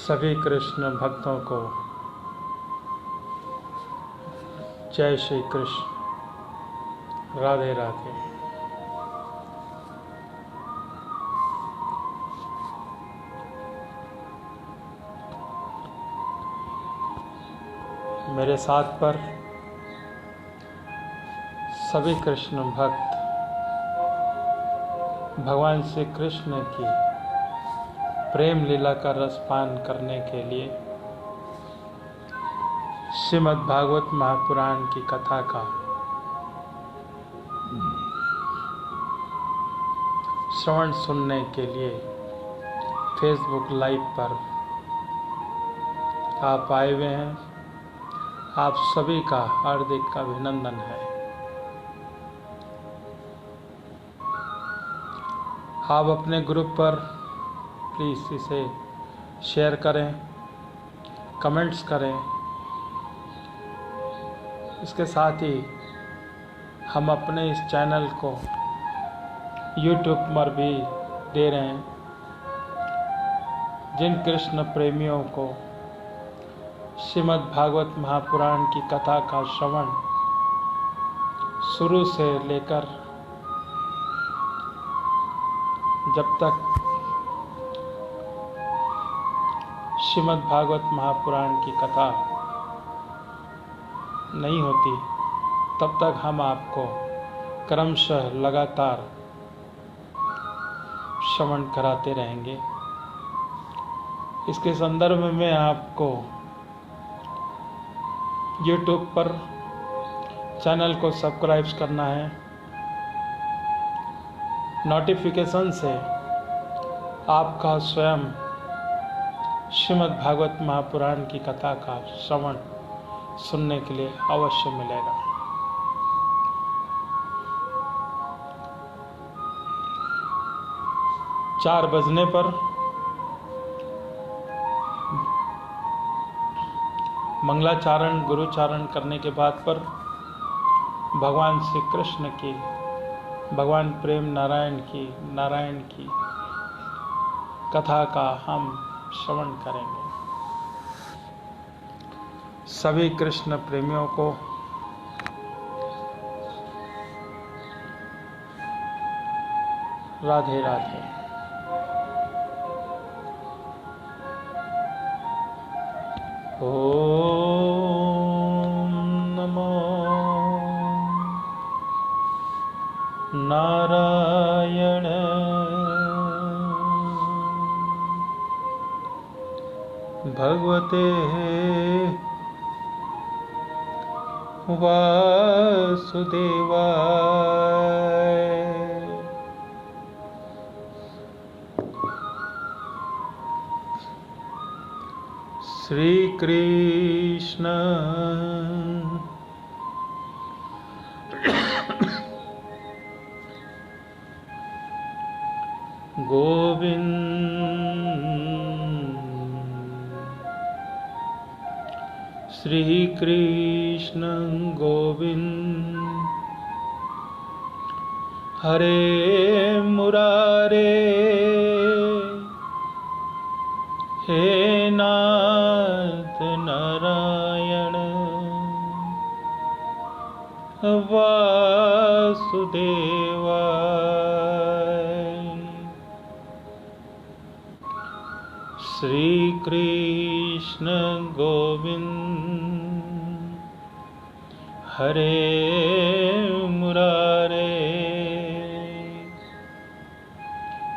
सभी कृष्ण भक्तों को जय श्री कृष्ण, राधे राधे। मेरे साथ पर सभी कृष्ण भक्त भगवान श्री कृष्ण की प्रेम लीला का रसपान करने के लिए श्रीमद् भागवत महापुराण की कथा का श्रवण सुनने के लिए फेसबुक लाइव पर आप आए हुए हैं। आप सभी का हार्दिक अभिनंदन है। आप अपने ग्रुप पर प्लीज़ इसे शेयर करें, कमेंट्स करें। इसके साथ ही हम अपने इस चैनल को YouTube पर भी दे रहे हैं। जिन कृष्ण प्रेमियों को श्रीमद् भागवत महापुराण की कथा का श्रवण शुरू से लेकर जब तक श्रीमद् भागवत महापुराण की कथा नहीं होती, तब तक हम आपको क्रमशः लगातार श्रवण कराते रहेंगे। इसके संदर्भ में आपको YouTube पर चैनल को सब्सक्राइब करना है। नोटिफिकेशन से आपका स्वयं श्रीमद् भागवत महापुराण की कथा का श्रवण सुनने के लिए अवश्य मिलेगा। 4 बजने पर मंगलाचारण गुरुचारण करने के बाद पर भगवान श्री कृष्ण की, भगवान प्रेम नारायण की कथा का हम श्रवण करेंगे। सभी कृष्ण प्रेमियों को राधे राधे। ओम नमो नारायण भगवते वासुदेवाय। श्री कृष्ण गोविंद, श्री कृष्ण गोविंद, हरे मुरारे हे नाथ नारायण वासुदेवाय। श्री कृष्ण गोविंद, हरे मुरारे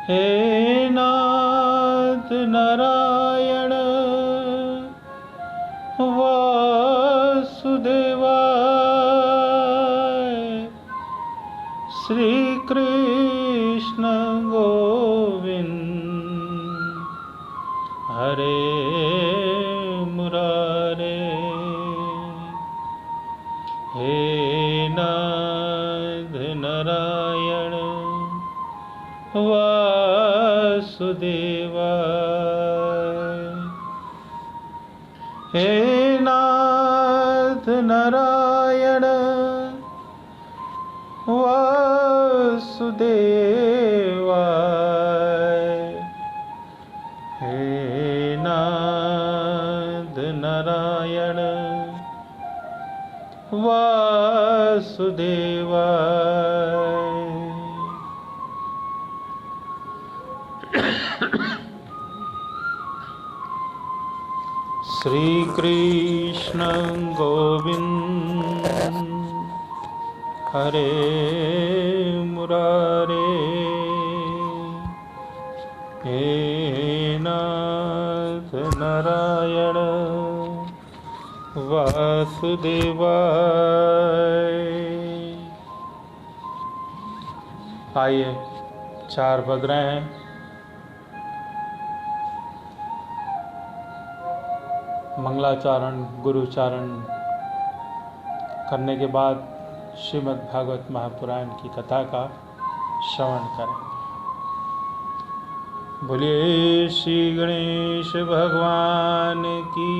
हे नाथ नारायण वासुदेवाय। श्री कृष्ण गोविंद, हरे मुरारे हे नाथ नारायण वासुदेवाय। हे नाथ नारायण वासुदेवाय। हे नाथ श्री कृष्ण गोविंद हरे मुरारे हे नाथ नारायण वासुदेवाय। आइए 4 बज रहे हैं। मंगलाचारण गुरुचारण करने के बाद श्रीमद् भागवत महापुराण की कथा का श्रवण करें। बोलिए श्री गणेश भगवान की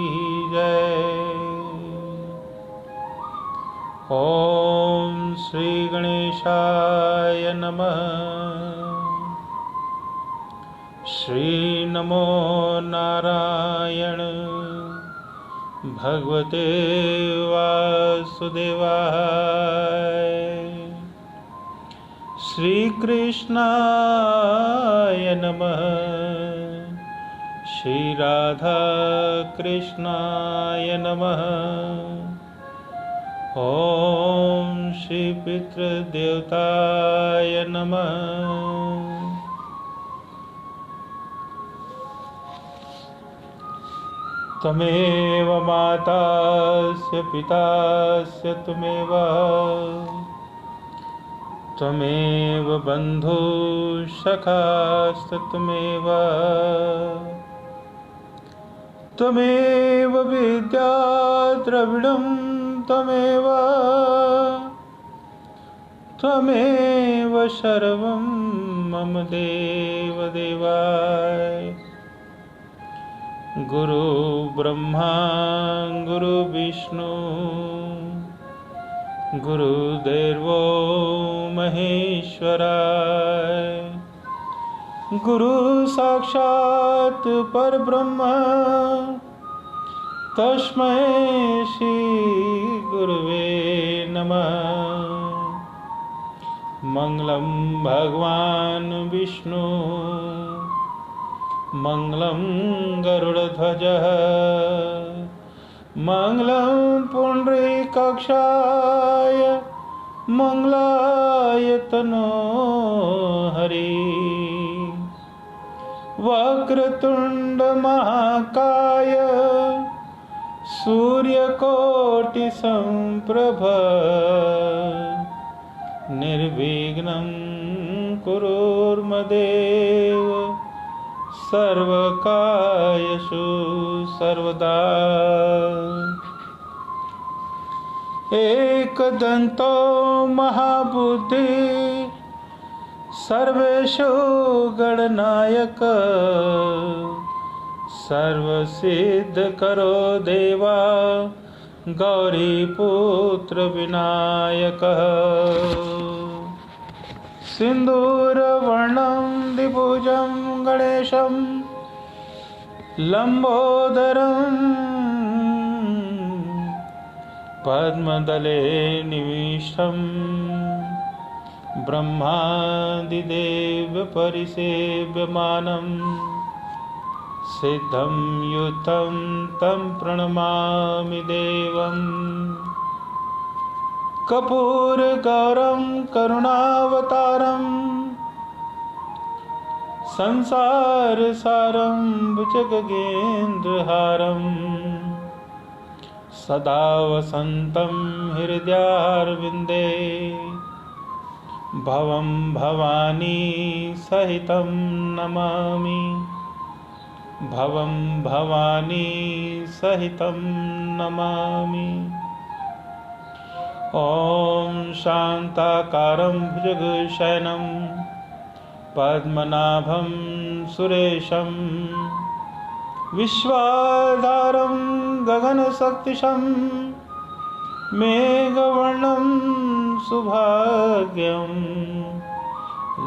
जय। ओम श्री गणेशाय नमः। श्री नमो नारायण भगवते वासुदेवाय। श्री कृष्णाय नमः। श्री राधा कृष्णाय नमः। ओम श्री पितृदेवताय नमः। त्वमेव मातास्य पितास्य त्वमेव, त्वमेव बन्धुसखास्त्वमेव, त्वमेव विद्या द्रविणं त्वमेव, त्वमेव सर्वं मम देव देवाय। गुरु ब्रह्मा गुरु विष्णु गुरुदेवो महेश्वराय। गुरु साक्षात् परब्रह्म तस्मै श्री गुरुवे नमः। मंगलम भगवान विष्णु मंगलम गरुड़ध्वजः मंगलम पुंडरीकाक्षाय मंगलाय तनो हरि। वक्रतुंड महाकाय सूर्यकोटि संप्रभ निर्विघ्नं कुरुर्मदेव सर्वकार्येषु सर्वदा। एकदन्तो महाबुद्धि सर्वेषु गणनायक सर्वसिद्धकरो देवा गौरीपुत्र विनायकः। सिन्दूरवर्णं द्विभुजं गणेशं लम्बोदरं पद्मदले निविष्टं ब्रह्मादिदेव परिसेव्यमानं सिद्धं युतं तं प्रणमामि देवम्। कर्पूरगौरं करुणावतारं संसारसारं भुजगेन्द्रहारं सदा वसन्तं हृदयारविन्दे भवं भवानी सहितं नमामि। भवं भवानी सहितं नमामि। ॐ शान्ताकारं भुजगशयनं पद्मनाभं सुरेशं विश्वाधारं गगनसदृशं मेघवर्णं शुभांगं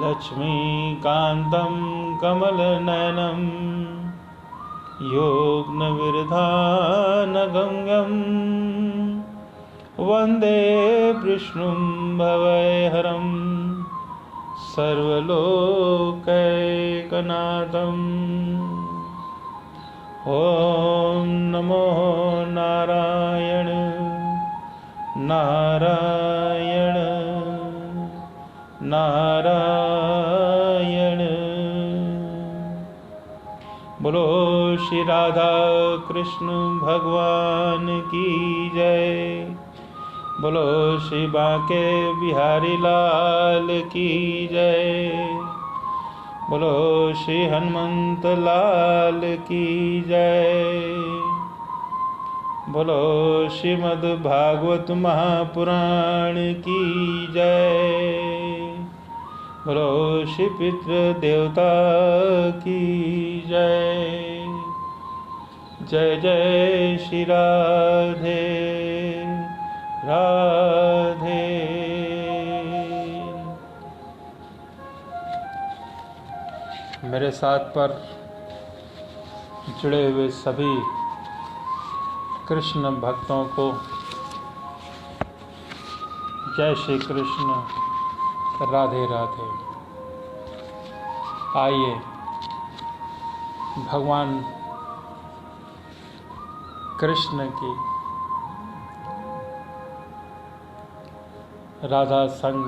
लक्ष्मीकान्तं कमलनयनं योगनविरधानगम्यं वन्दे विष्णुं भवैहरं सर्वलोकैकनाथम्। ॐ नमो नारायण नारायण नारायण। बोलो श्री राधा कृष्ण भगवान की जय। बोलो श्री बांके बिहारी लाल की जय। बोलो श्री हनुमंत लाल की जय। बोलो श्रीमद् भागवत महापुराण की जय। बोलो श्री पितृ देवता की जय। जय जय श्री राधे राधे। मेरे साथ पर जुड़े हुए सभी कृष्ण भक्तों को जय श्री कृष्ण, राधे राधे। आइए भगवान कृष्ण की राधा संग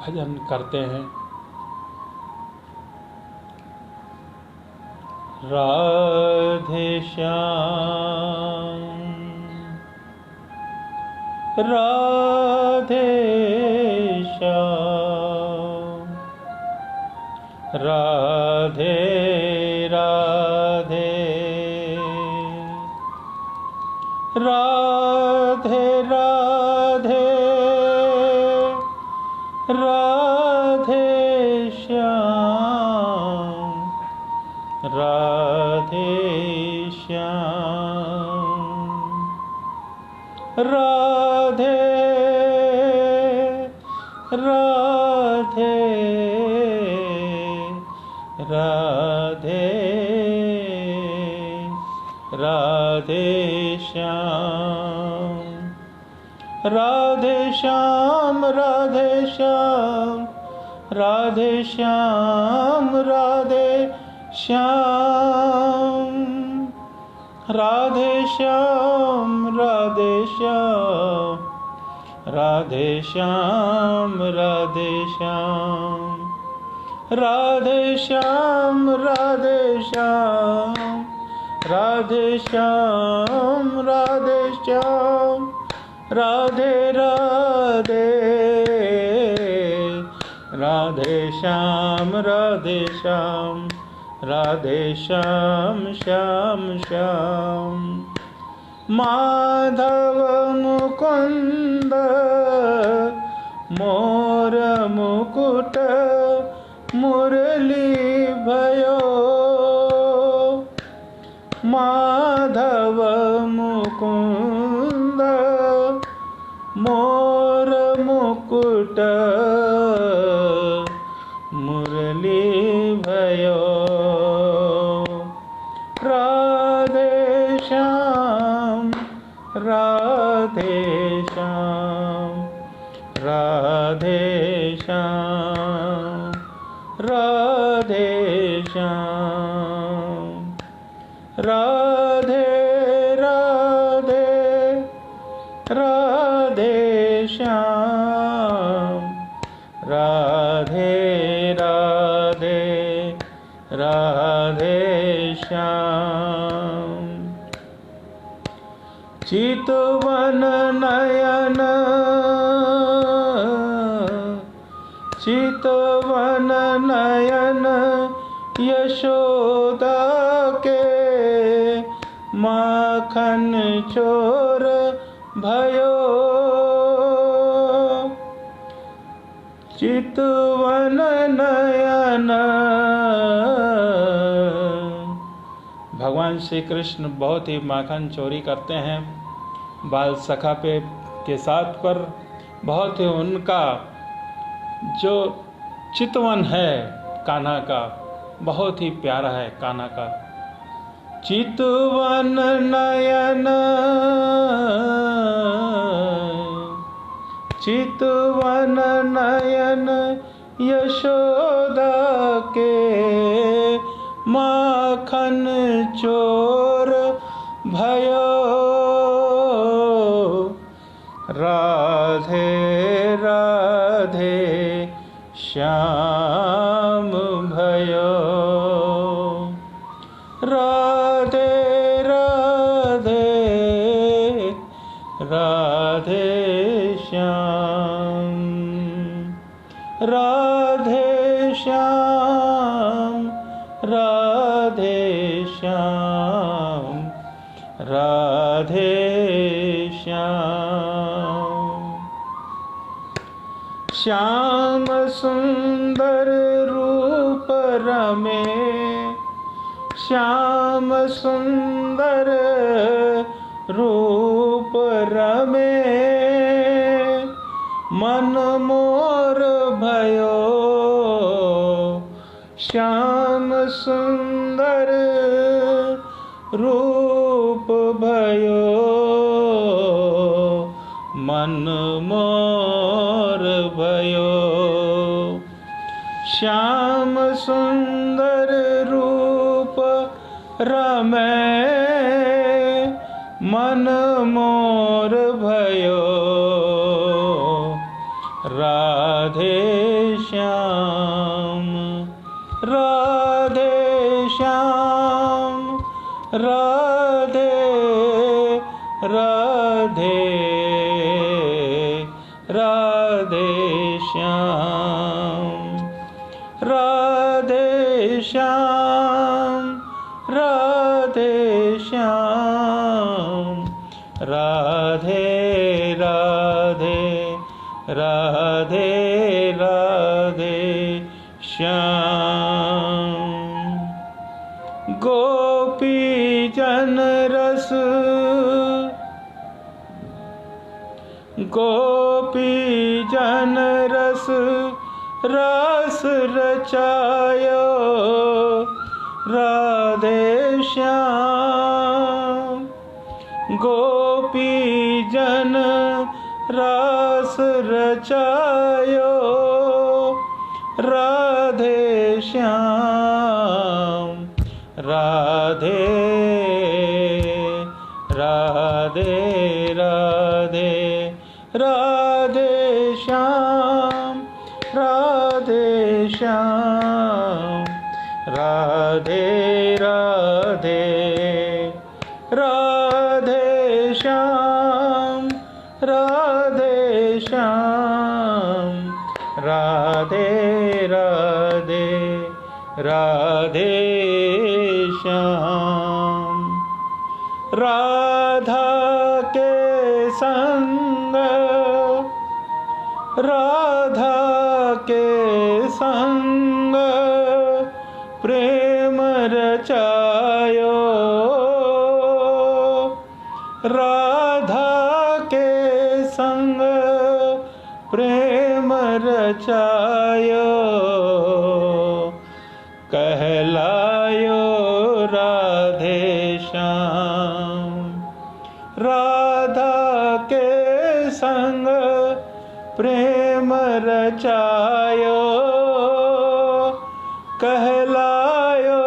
भजन करते हैं। राधे श्याम राधे श्याम राधे राधे राधे राधे राधे श्याम राधे श्याम राधे राधे राधे राधे श्याम राधे श्याम राधे श्याम राधे श्याम राधे श्याम राधे श्याम राधे श्याम राधे श्याम राधे श्याम राधे श्याम राधे श्याम राधे श्याम राधे श्याम राधे राधे राधे श्याम राधे श्याम राधे श्याम श्याम श्याम। माधव मुकुंद मोर मुकुट मुरली भयो। माधव मुकुंद मोर मुकुट मुरली भयो। राधे श्याम राधे श्याम राधे श्याम राधे श्याम राधे राधे राधे श्याम राधे राधे राधे श्याम। चितवन नयन चितवन नयन यशोदा के माखन चोर भयो। चितवन नयन। भगवान श्री कृष्ण बहुत ही माखन चोरी करते हैं बाल सखा पे के साथ, पर बहुत ही उनका जो चितवन है कान्हा का बहुत ही प्यारा है। कान्हा का चितवन नयन चितवन नयन यशोदा के माखन चोर भयो। राधे राधे श्याम भयो। राधे राधे राधे श्याम। राधे श्याम राधे श्याम राधे श्याम। श्याम सुंदर रूप रमे, श्याम सुंदर रूप रमे। मन मोर भयो, श्याम सुंदर रूप भयो। मन मोर भयो। श्याम सुंदर रूप रमे, मन मोर भयो। राधे श्याम राधे श्याम राधे राधे राधे श्याम। राधे श्याम राधे श्याम राधे राधे राधे राधे श्याम। गोपी जन रस, गोपी जन रस रस रचायो। राधे श्याम। गोपी जन रस रचायो। राधे श्याम। राधे राधे राधे राधे श्याम राधे श्याम राधे राधे राधे श्याम राधे श्याम राधे राधे राधे श्याम। राधा के संग, राधा के संग प्रेम रचायो। राधा के संग प्रेम रचायो। कहलायो राधे श्याम। राधा के संग प्रेम रचायो। कहलायो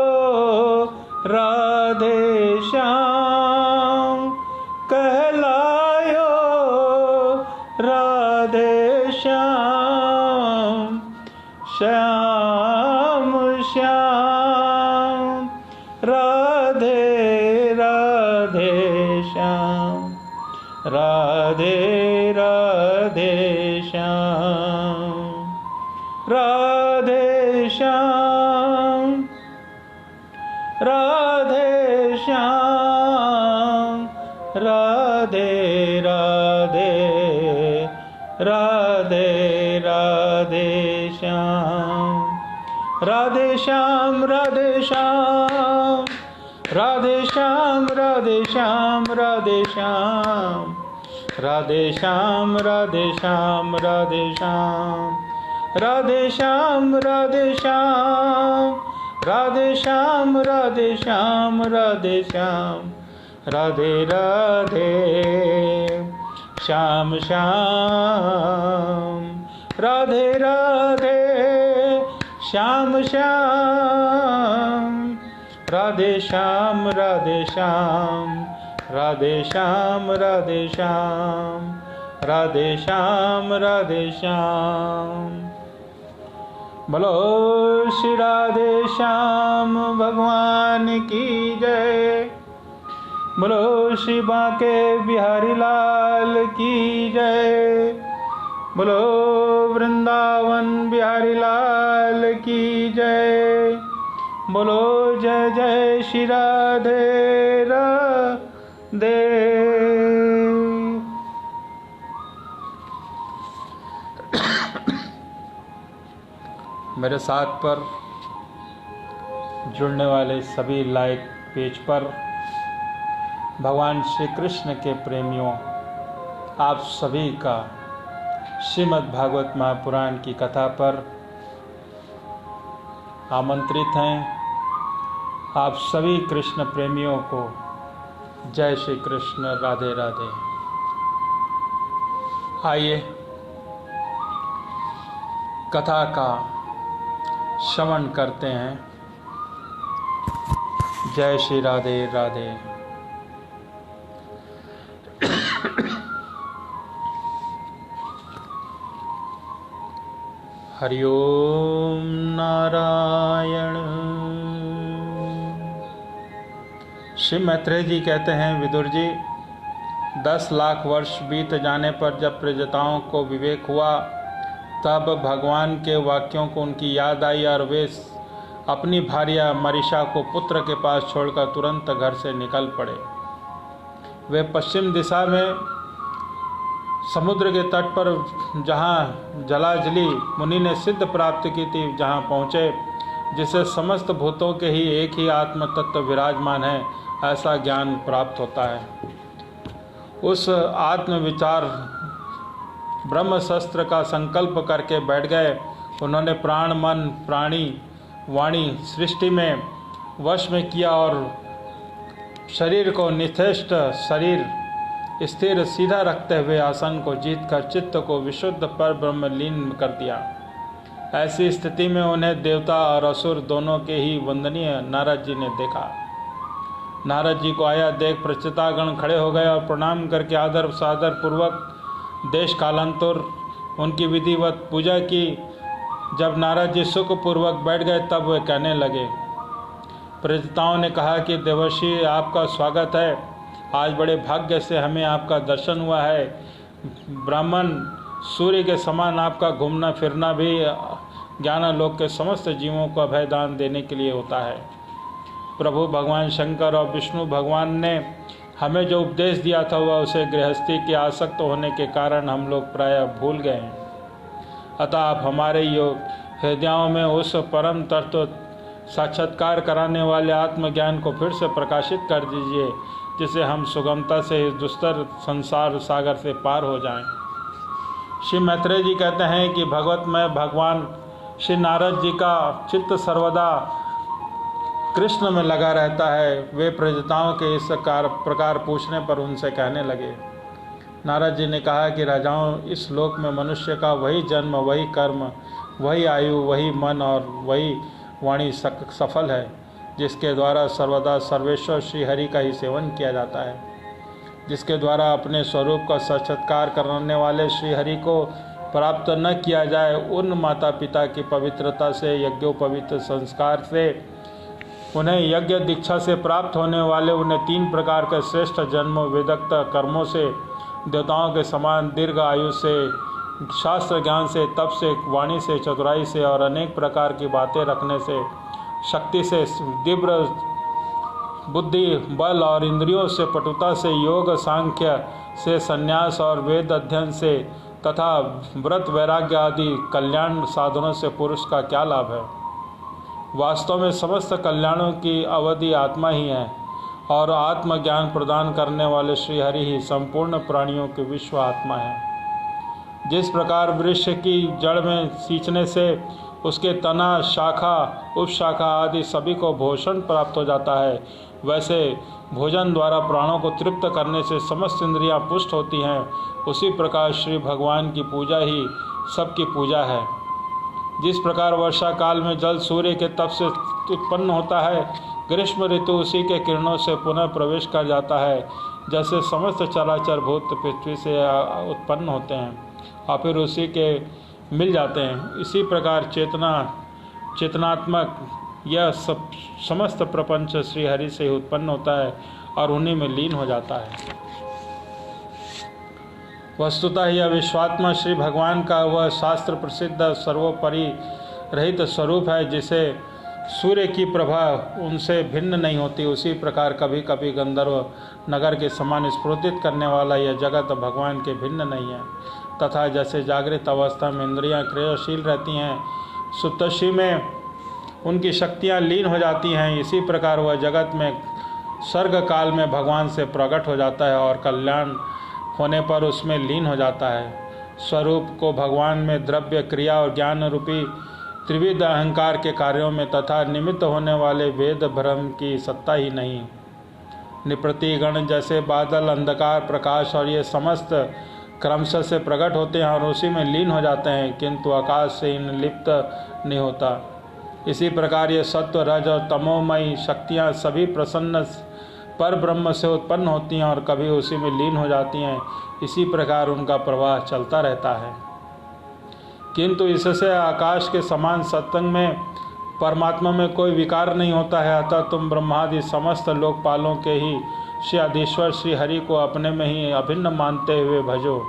राधे श्याम। कहलायो राधे श्याम। श्याम श्याम राधे राधे श्याम राधे राधे श्याम राधे श्याम राधे श्याम राधे राधे राधे राधे श्याम राधे श्याम राधे श्याम राधे श्याम राधे श्याम राधे श्याम राधे श्याम राधे श्याम राधे श्याम राधे श्याम राधे श्याम राधे श्याम राधे श्याम राधे श्याम राधे राधे श्याम श्याम, राधे राधे श्याम श्याम, राधे श्याम राधे श्याम, राधे श्याम राधे श्याम, राधे श्याम राधे श्याम। बोलो श्री राधे श्याम भगवान की जय। बोलो श्री बांके बिहारी लाल की जय। बोलो वृंदावन बिहारी लाल की जय। बोलो जय जय श्री राधे राधे। मेरे साथ पर जुड़ने वाले सभी लाइक पेज पर भगवान श्री कृष्ण के प्रेमियों, आप सभी का श्रीमद् भागवत महापुराण की कथा पर आमंत्रित हैं। आप सभी कृष्ण प्रेमियों को जय श्री कृष्ण, राधे राधे। आइए कथा का श्रवण करते हैं। जय श्री राधे राधे। हरि ओम नारायण। श्री मैत्रेय जी कहते हैं, विदुर जी, 10 लाख वर्ष बीत जाने पर जब प्रजाताओं को विवेक हुआ, तब भगवान के वाक्यों को उनकी याद आई और वे अपनी भार्या मरीषा को पुत्र के पास छोड़कर तुरंत घर से निकल पड़े। वे पश्चिम दिशा में समुद्र के तट पर, जहाँ जलाजली मुनि ने सिद्ध प्राप्त की थी, जहाँ पहुँचे, जिसे समस्त भूतों के ही एक ही आत्म तत्व विराजमान है, ऐसा ज्ञान प्राप्त होता है। उस आत्म विचार ब्रह्म शस्त्र का संकल्प करके बैठ गए। उन्होंने प्राण, मन, प्राणी, वाणी सृष्टि में वश में किया और शरीर को निश्चेष्ट शरीर स्थिर सीधा रखते हुए आसन को जीतकर चित्त को विशुद्ध पर ब्रह्म लीन कर दिया। ऐसी स्थिति में उन्हें देवता और असुर दोनों के ही वंदनीय नारद जी ने देखा। नारद जी को आया देख प्रचितागण खड़े हो गए और प्रणाम करके आदर सादर पूर्वक देश कालांतर उनकी विधिवत पूजा की। जब नारद जी सुखपूर्वक बैठ गए तब वे कहने लगे। प्रजाताओं ने कहा कि देवर्षि, आपका स्वागत है। आज बड़े भाग्य से हमें आपका दर्शन हुआ है। ब्राह्मण सूर्य के समान आपका घूमना फिरना भी ज्ञानालोक के समस्त जीवों को अभयदान देने के लिए होता है। प्रभु भगवान शंकर और विष्णु भगवान ने हमें जो उपदेश दिया था वह उसे गृहस्थी के आसक्त होने के कारण हम लोग प्रायः भूल गए हैं। अतः आप हमारे हृदयों में उस परम तत्व साक्षात्कार कराने वाले आत्मज्ञान को फिर से प्रकाशित कर दीजिए, जिससे हम सुगमता से इस दुस्तर संसार सागर से पार हो जाएं। श्री मैत्रेय जी कहते हैं कि भगवतमय भगवान श्री नारद जी का चित्त सर्वदा कृष्ण में लगा रहता है। वे प्रजाताओं के इस प्रकार पूछने पर उनसे कहने लगे। नारद जी ने कहा कि राजाओं, इस लोक में मनुष्य का वही जन्म, वही कर्म, वही आयु, वही मन और वही वाणी सफल है, जिसके द्वारा सर्वदा सर्वेश्वर श्री हरि का ही सेवन किया जाता है। जिसके द्वारा अपने स्वरूप का साक्षात्कार कराने वाले श्री हरि को प्राप्त न किया जाए, उन माता पिता की पवित्रता से, यज्ञोपवित्र संस्कार से, उन्हें यज्ञ दीक्षा से प्राप्त होने वाले उन्हें 3 प्रकार के श्रेष्ठ जन्मों, वेदक्त कर्मों से, देवताओं के समान दीर्घ आयु से, शास्त्र ज्ञान से, तप से, वाणी से, चतुराई से और अनेक प्रकार की बातें रखने से, शक्ति से, दिव्य बुद्धि, बल और इंद्रियों से, पटुता से, योग सांख्य से, संन्यास और वेद अध्ययन से तथा व्रत वैराग्य आदि कल्याण साधनों से पुरुष का क्या लाभ है। वास्तव में समस्त कल्याणों की अवधि आत्मा ही है और आत्मज्ञान प्रदान करने वाले श्री हरि ही संपूर्ण प्राणियों के विश्व आत्मा है। जिस प्रकार वृक्ष की जड़ में सींचने से उसके तना, शाखा, उपशाखा आदि सभी को पोषण प्राप्त हो जाता है, वैसे भोजन द्वारा प्राणों को तृप्त करने से समस्त इंद्रियां पुष्ट होती हैं, उसी प्रकार श्री भगवान की पूजा ही सबकी पूजा है। जिस प्रकार वर्षा काल में जल सूर्य के तप से उत्पन्न होता है, ग्रीष्म ऋतु उसी के किरणों से पुनः प्रवेश कर जाता है, जैसे समस्त चराचर भूत पृथ्वी से उत्पन्न होते हैं और फिर उसी के मिल जाते हैं, इसी प्रकार चेतनात्मक यह सब समस्त प्रपंच श्री हरि से उत्पन्न होता है और उन्हीं में लीन हो जाता है। वस्तुतः यह विश्वात्मा श्री भगवान का वह शास्त्र प्रसिद्ध सर्वोपरि रहित स्वरूप है, जिसे सूर्य की प्रभा उनसे भिन्न नहीं होती। उसी प्रकार कभी कभी गंधर्व नगर के समान स्फुरित करने वाला यह जगत भगवान के भिन्न नहीं है, तथा जैसे जागृत अवस्था में इंद्रियां क्रियाशील रहती हैं, सुप्तदशा में उनकी शक्तियां लीन हो जाती हैं, इसी प्रकार वह जगत में सर्ग काल में भगवान से प्रकट हो जाता है और कल्याण होने पर उसमें लीन हो जाता है। स्वरूप को भगवान में द्रव्य, क्रिया और ज्ञान रूपी त्रिविध अहंकार के कार्यों में तथा निमित्त होने वाले वेद भ्रम की सत्ता ही नहीं। निप्रतिगण जैसे बादल, अंधकार, प्रकाश और ये समस्त क्रमशः से प्रकट होते हैं और उसी में लीन हो जाते हैं, किंतु आकाश से इन लिप्त नहीं होता। इसी प्रकार ये सत्व, रज और तमोमयी शक्तियाँ सभी प्रसन्न पर ब्रह्म से उत्पन्न होती हैं और कभी उसी में लीन हो जाती हैं, इसी प्रकार उनका प्रवाह चलता रहता है। किंतु इससे आकाश के समान सत्संग में परमात्मा में कोई विकार नहीं होता है। अतः तुम ब्रह्मादि समस्त लोकपालों के ही श्री आदिश्वर श्री हरि को अपने में ही अभिन्न मानते हुए भजो,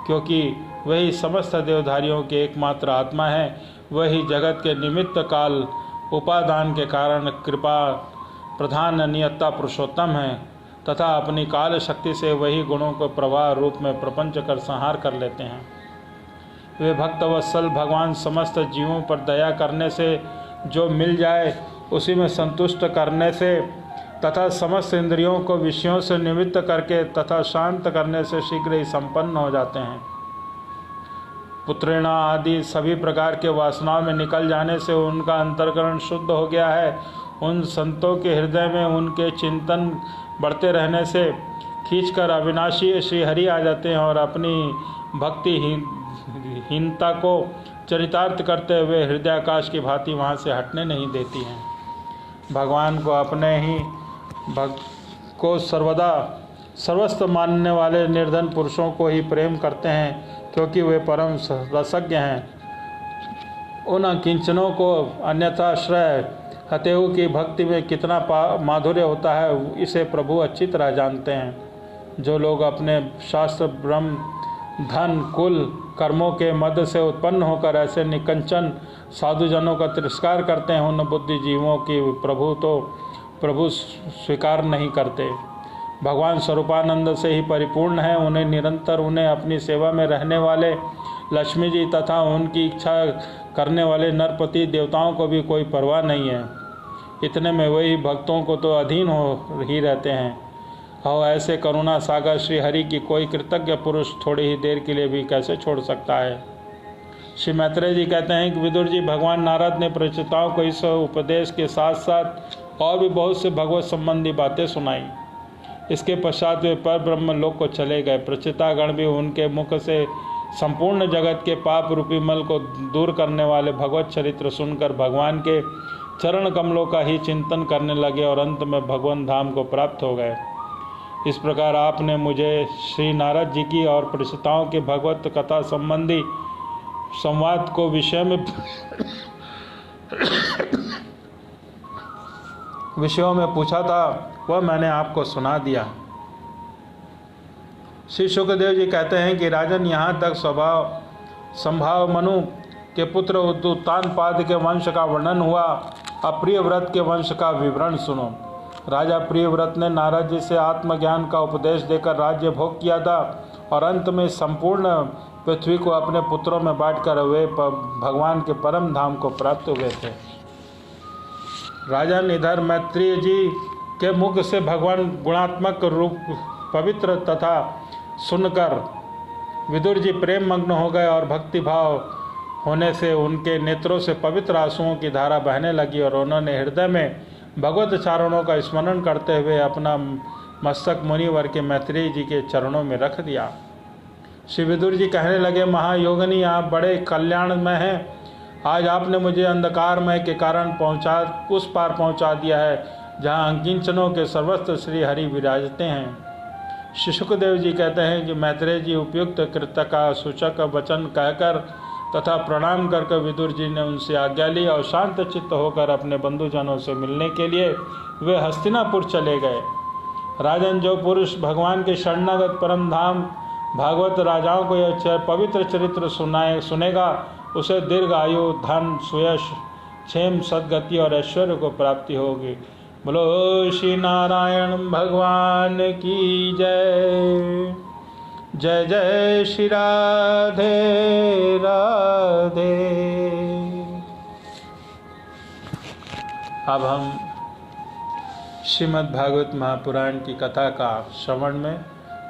क्योंकि वही समस्त देवधारियों की एकमात्र आत्मा है। वही जगत के निमित्त काल उपादान के कारण कृपा प्रधान नियत्ता पुरुषोत्तम है, तथा अपनी काल शक्ति से वही गुणों को प्रवाह रूप में प्रपंच कर संहार कर लेते हैं। वे भक्तवत्सल भगवान समस्त जीवों पर दया करने से जो मिल जाए उसी में संतुष्ट करने से तथा समस्त इंद्रियों को विषयों से निवृत्त करके तथा शांत करने से शीघ्र ही संपन्न हो जाते हैं। पुत्रेणा आदि सभी प्रकार के वासनाओं में निकल जाने से उनका अंतर्करण शुद्ध हो गया है। उन संतों के हृदय में उनके चिंतन बढ़ते रहने से खींचकर अविनाशी श्री हरि आ जाते हैं और अपनी भक्तिहीनता को चरितार्थ करते हुए हृदयाकाश की भांति वहाँ से हटने नहीं देती हैं। भगवान को अपने ही भक्त को सर्वदा सर्वस्व मानने वाले निर्धन पुरुषों को ही प्रेम करते हैं, क्योंकि वे परम रसज्ञ हैं। उन किंचनों को अन्यथाश्रय हतेहु की भक्ति में कितना माधुर्य होता है, इसे प्रभु अच्छी तरह जानते हैं। जो लोग अपने शास्त्र, ब्रह्म, धन, कुल, कर्मों के मद से उत्पन्न होकर ऐसे निकंचन साधुजनों का तिरस्कार करते हैं, उन बुद्धिजीवों की प्रभु स्वीकार नहीं करते। भगवान स्वरूपानंद से ही परिपूर्ण है। उन्हें निरंतर उन्हें अपनी सेवा में रहने वाले लक्ष्मी जी तथा उनकी इच्छा करने वाले नरपति देवताओं को भी कोई परवाह नहीं है। इतने में वही भक्तों को तो अधीन हो ही रहते हैं। और ऐसे करुणा सागर श्री हरि की कोई कृतज्ञ पुरुष थोड़ी ही देर के लिए भी कैसे छोड़ सकता है। श्री मैत्रेय जी कहते हैं कि विदुर जी, भगवान नारद ने प्रचेताओं को इस उपदेश के साथ साथ और भी बहुत से भगवत संबंधी बातें सुनाई। इसके पश्चात वे पर ब्रह्म लोक को चले गए। प्रचेतागण भी उनके मुख से संपूर्ण जगत के पाप रूपी मल को दूर करने वाले भगवत चरित्र सुनकर भगवान के चरण कमलों का ही चिंतन करने लगे और अंत में भगवान धाम को प्राप्त हो गए। इस प्रकार आपने मुझे श्री नारद जी की और प्रचेताओं के भगवत कथा संबंधी संवाद को विषयों में पूछा था, वह मैंने आपको सुना दिया। श्री शुकदेव जी कहते हैं कि राजन, यहाँ तक संभाव मनु के पुत्र उत्तानपाद के वंश का वर्णन हुआ। अब प्रियव्रत के वंश का विवरण सुनो। राजा प्रियव्रत ने नारद जी से आत्मज्ञान का उपदेश देकर राज्य भोग किया था और अंत में संपूर्ण पृथ्वी को अपने पुत्रों में बांटकर वे भगवान के परम धाम को प्राप्त हुए थे। राजन, इधर मैत्रेय जी के मुख से भगवान गुणात्मक रूप पवित्र तथा सुनकर विदुर जी प्रेम मग्न हो गए और भक्ति भाव होने से उनके नेत्रों से पवित्र आंसुओं की धारा बहने लगी और उन्होंने हृदय में भगवत चरणों का स्मरण करते हुए अपना मस्तक मुनिवर के मैत्रेय जी के चरणों में रख दिया। श्री विदुर जी कहने लगे, महायोगिनी, आप बड़े कल्याण में हैं। आज आपने मुझे अंधकारमय के कारण उस पार पहुंचा दिया है जहां अंकिंचनों के सर्वस्व श्री हरि विराजते हैं। श्री सुखदेव जी कहते हैं कि मैत्रेय जी उपयुक्त कृत्य का सूचक वचन कहकर तथा प्रणाम करके विदुर जी ने उनसे आज्ञा ली और शांत चित्त होकर अपने बंधुजनों से मिलने के लिए वे हस्तिनापुर चले गए। राजन, जो पुरुष भगवान के शरणागत परम धाम भागवत राजाओं को यह पवित्र चरित्र सुनेगा, उसे दीर्घ आयु, धन, सुयश, क्षेम, सद्गति और ऐश्वर्य को प्राप्ति होगी। बोलो श्री नारायण भगवान की जय। जय जय श्री राधे राधे। अब हम श्रीमद् भागवत महापुराण की कथा का श्रवण में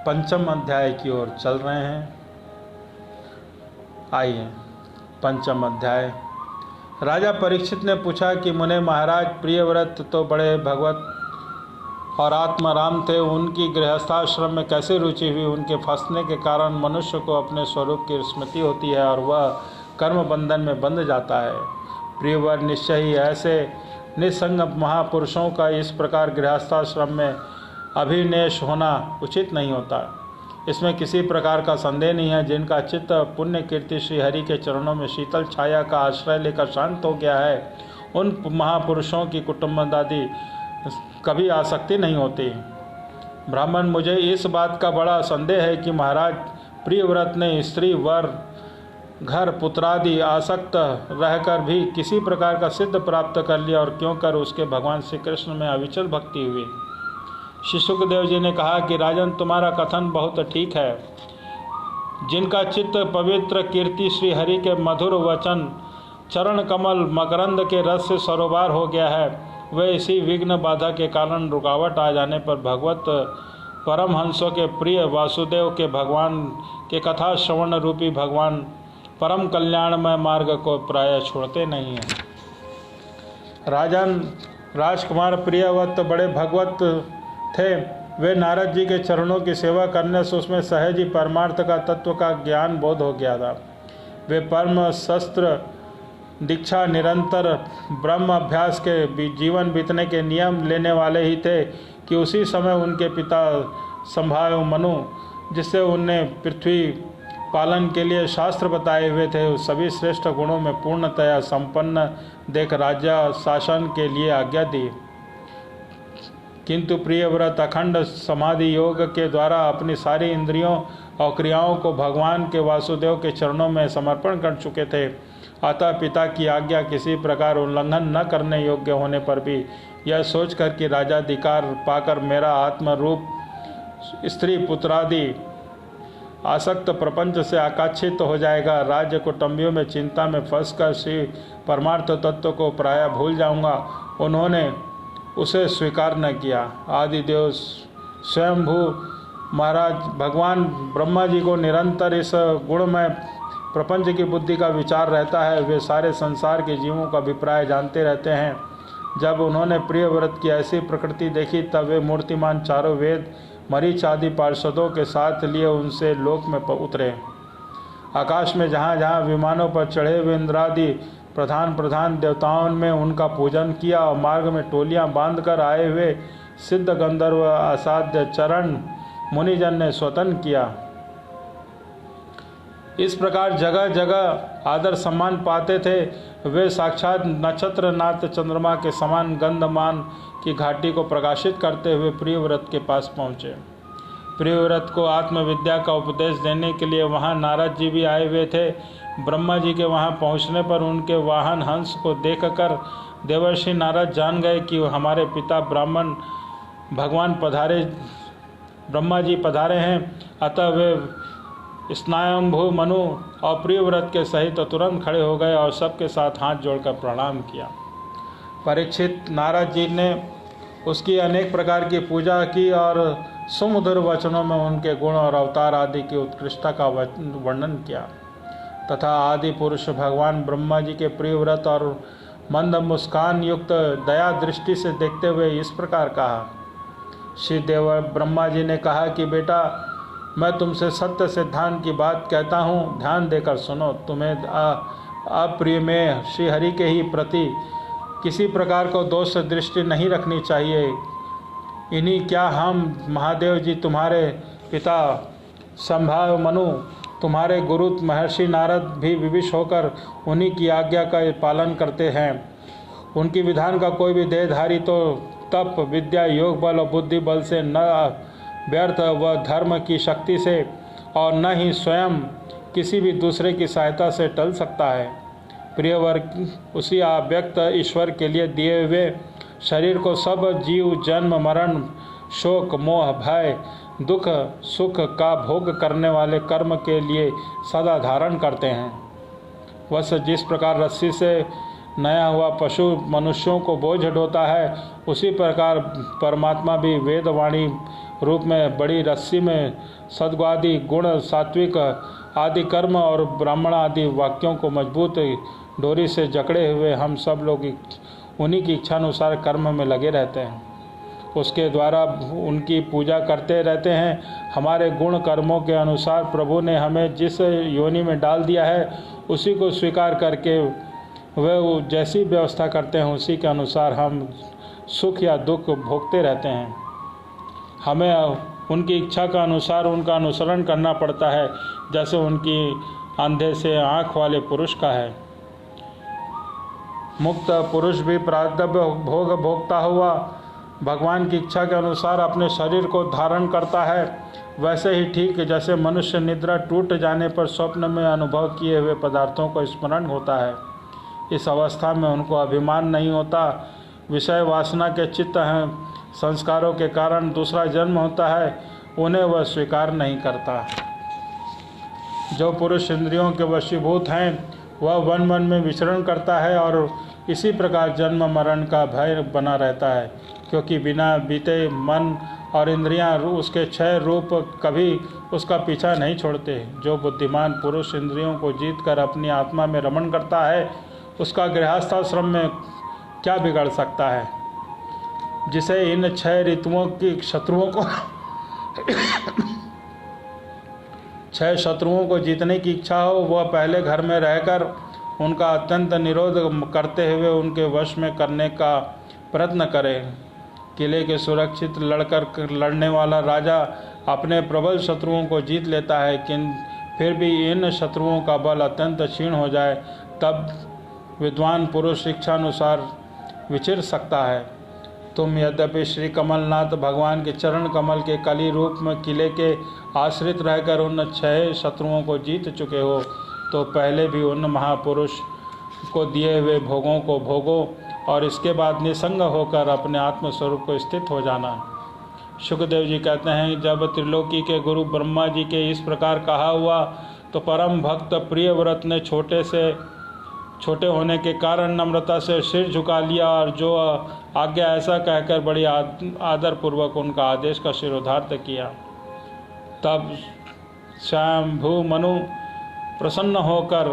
पंचम अध्याय की ओर चल रहे हैं। आइए, पंचम अध्याय। राजा परीक्षित ने पूछा कि मुने महाराज, प्रियव्रत तो बड़े भगवत और आत्माराम थे, उनकी गृहस्थाश्रम में कैसे रुचि हुई? उनके फंसने के कारण मनुष्य को अपने स्वरूप की स्मृति होती है और वह कर्म बंधन में बंध जाता है। प्रियवर, निश्चय ही ऐसे निसंग महापुरुषों का इस प्रकार गृहस्थाश्रम में अभिनिवेश होना उचित नहीं होता। इसमें किसी प्रकार का संदेह नहीं है। जिनका चित्त पुण्य कीर्ति श्री हरि के चरणों में शीतल छाया का आश्रय लेकर शांत हो गया है, उन महापुरुषों की कुटुंब आदि कभी आसक्ति नहीं होती। ब्राह्मण, मुझे इस बात का बड़ा संदेह है कि महाराज प्रियव्रत ने स्त्री, वर, घर, पुत्रादि आसक्त रहकर भी किसी प्रकार का सिद्ध प्राप्त कर लिया और क्यों कर उसके भगवान श्री कृष्ण में अविचल भक्ति हुई। श्री सुखदेव जी ने कहा कि राजन, तुम्हारा कथन बहुत ठीक है। जिनका चित्त पवित्र कीर्ति श्री हरि के मधुर वचन, चरण कमल मकरंद के रस से सरोबार हो गया है, वे इसी विघ्न बाधा के कारण रुकावट आ जाने पर भगवत परमहंसों के प्रिय वासुदेव के भगवान के कथा श्रवण रूपी भगवान परम कल्याणमय मार्ग को प्राय छोड़ते नहीं हैं। राजन, राजकुमार प्रियव्रत बड़े भगवत थे। वे नारद जी के चरणों की सेवा करने से उसमें सहज ही परमार्थ का तत्व का ज्ञान बोध हो गया था। वे परम शस्त्र दीक्षा, निरंतर ब्रह्म अभ्यास के जीवन बीतने के नियम लेने वाले ही थे कि उसी समय उनके पिता संभाव्य मनु, जिससे उन्हें पृथ्वी पालन के लिए शास्त्र बताए हुए थे, सभी श्रेष्ठ गुणों में पूर्णतया संपन्न देख राज्य शासन के लिए आज्ञा दी। किंतु प्रियव्रत अखंड समाधि योग के द्वारा अपनी सारी इंद्रियों और क्रियाओं को भगवान के वासुदेव के चरणों में समर्पण कर चुके थे। अतः पिता की आज्ञा किसी प्रकार उल्लंघन न करने योग्य होने पर भी यह सोचकर कि राजाधिकार पाकर मेरा आत्मरूप स्त्री पुत्रादि आसक्त प्रपंच से आकांक्षित हो जाएगा, राज्य कुटुंबियों में चिंता में फंसकर श्री परमार्थ तत्व को प्राय भूल जाऊंगा, उन्होंने उसे स्वीकार न किया। आदिदेव स्वयंभू महाराज भगवान ब्रह्मा जी को निरंतर इस गुणमय प्रपंच की बुद्धि का विचार रहता है। वे सारे संसार के जीवों का अभिप्राय जानते रहते हैं। जब उन्होंने प्रियव्रत की ऐसी प्रकृति देखी, तब वे मूर्तिमान चारों वेद, मरीच आदि पार्षदों के साथ लिए उनसे लोक में उतरे। आकाश में जहाँ जहाँ विमानों पर चढ़े हुए इंद्रादि प्रधान देवताओं में उनका पूजन किया और मार्ग में टोलियां बांधकर आए हुए सिद्ध गंधर्व असाध्य चरण मुनिजन ने स्वतन किया। इस प्रकार जगह जगह आदर सम्मान पाते थे। वे साक्षात नक्षत्र नाथ चंद्रमा के समान गंधमान की घाटी को प्रकाशित करते हुए प्रियव्रत के पास पहुँचे। प्रियव्रत को आत्मविद्या का उपदेश देने के लिए वहाँ नारद जी भी आए हुए थे। ब्रह्मा जी के वहाँ पहुँचने पर उनके वाहन हंस को देखकर देवर्षि नारद जान गए कि हमारे पिता ब्राह्मण भगवान ब्रह्मा जी पधारे हैं। अतः वे स्नायंभू मनु और प्रियव्रत के सहित तुरंत खड़े हो गए और सबके साथ हाथ जोड़कर प्रणाम किया। परीक्षित, नारद जी ने उसकी अनेक प्रकार की पूजा की और सुमधुर वचनों में उनके गुण और अवतार आदि की उत्कृष्टता का वर्णन किया तथा आदि पुरुष भगवान ब्रह्मा जी के प्रियव्रत और मंद मुस्कान युक्त दया दृष्टि से देखते हुए इस प्रकार कहा। श्री देव ब्रह्मा जी ने कहा कि बेटा, मैं तुमसे सत्य सिद्धांत की बात कहता हूँ, ध्यान देकर सुनो। तुम्हें अप्रिय में श्री हरि के ही प्रति किसी प्रकार को दोष दृष्टि नहीं रखनी चाहिए। इन्हीं क्या हम महादेव जी, तुम्हारे पिता संभाव मनु, तुम्हारे गुरु महर्षि नारद भी विविश होकर उन्हीं की आज्ञा का पालन करते हैं। उनकी विधान का कोई भी देहधारी तो तप विद्या योग बल और बुद्धि बल से न व्यर्थ व धर्म की शक्ति से और न ही स्वयं किसी भी दूसरे की सहायता से टल सकता है। प्रियवर उसी अव्यक्त ईश्वर के लिए दिए हुए शरीर को सब जीव जन्म मरण शोक मोह भय दुख सुख का भोग करने वाले कर्म के लिए सदा धारण करते हैं। वह जिस प्रकार रस्सी से नया हुआ पशु मनुष्यों को बोझ ढोता है, उसी प्रकार परमात्मा भी वेदवाणी रूप में बड़ी रस्सी में सद्गुणादि गुण सात्विक आदि कर्म और ब्राह्मण आदि वाक्यों को मजबूत डोरी से जकड़े हुए हम सब लोग उन्हीं की इच्छानुसार कर्म में लगे रहते हैं। उसके द्वारा उनकी पूजा करते रहते हैं। हमारे गुण कर्मों के अनुसार प्रभु ने हमें जिस योनि में डाल दिया है, उसी को स्वीकार करके वे जैसी व्यवस्था करते हैं, उसी के अनुसार हम सुख या दुख भोगते रहते हैं। हमें उनकी इच्छा का अनुसार उनका अनुसरण करना पड़ता है, जैसे उनकी अंधे से आँख वाले पुरुष का है। मुक्त पुरुष भी प्रारब्ध भोग भोगता हुआ भगवान की इच्छा के अनुसार अपने शरीर को धारण करता है। वैसे ही ठीक जैसे मनुष्य निद्रा टूट जाने पर स्वप्न में अनुभव किए हुए पदार्थों को स्मरण होता है, इस अवस्था में उनको अभिमान नहीं होता। विषय वासना के चित्त हैं, संस्कारों के कारण दूसरा जन्म होता है, उन्हें वह स्वीकार नहीं करता। जो पुरुष इंद्रियों के वशीभूत हैं, वह वन वन में विचरण करता है और इसी प्रकार जन्म मरण का भय बना रहता है, क्योंकि बिना बीते मन और इंद्रियां उसके क्षय रूप कभी उसका पीछा नहीं छोड़ते। जो बुद्धिमान पुरुष इंद्रियों को जीतकर अपनी आत्मा में रमण करता है, उसका गृहस्थाश्रम में क्या बिगड़ सकता है। जिसे इन 6 ऋतुओं की शत्रुओं को जीतने की इच्छा हो, वह पहले घर में रहकर उनका अत्यंत निरोध करते हुए उनके वश में करने का प्रयत्न करे। किले के सुरक्षित लड़ने वाला राजा अपने प्रबल शत्रुओं को जीत लेता है, किंतु फिर भी इन शत्रुओं का बल अत्यंत क्षीण हो जाए, तब विद्वान पुरुष इच्छानुसार विचर सकता है। तुम यद्यपि श्री कमलनाथ भगवान के चरण कमल के कली रूप में किले के आश्रित रहकर उन 6 शत्रुओं को जीत चुके हो, तो पहले भी उन महापुरुष को दिए हुए भोगों को भोगो और इसके बाद निसंग होकर अपने आत्मस्वरूप को स्थित हो जाना। शुकदेव जी कहते हैं, जब त्रिलोकी के गुरु ब्रह्मा जी के इस प्रकार कहा हुआ, तो परम भक्त प्रियव्रत ने छोटे होने के कारण नम्रता से सिर झुका लिया और जो आज्ञा ऐसा कहकर बड़ी आदरपूर्वक उनका आदेश का शिरोधार्थ किया। तब स्वयंभू मनु प्रसन्न होकर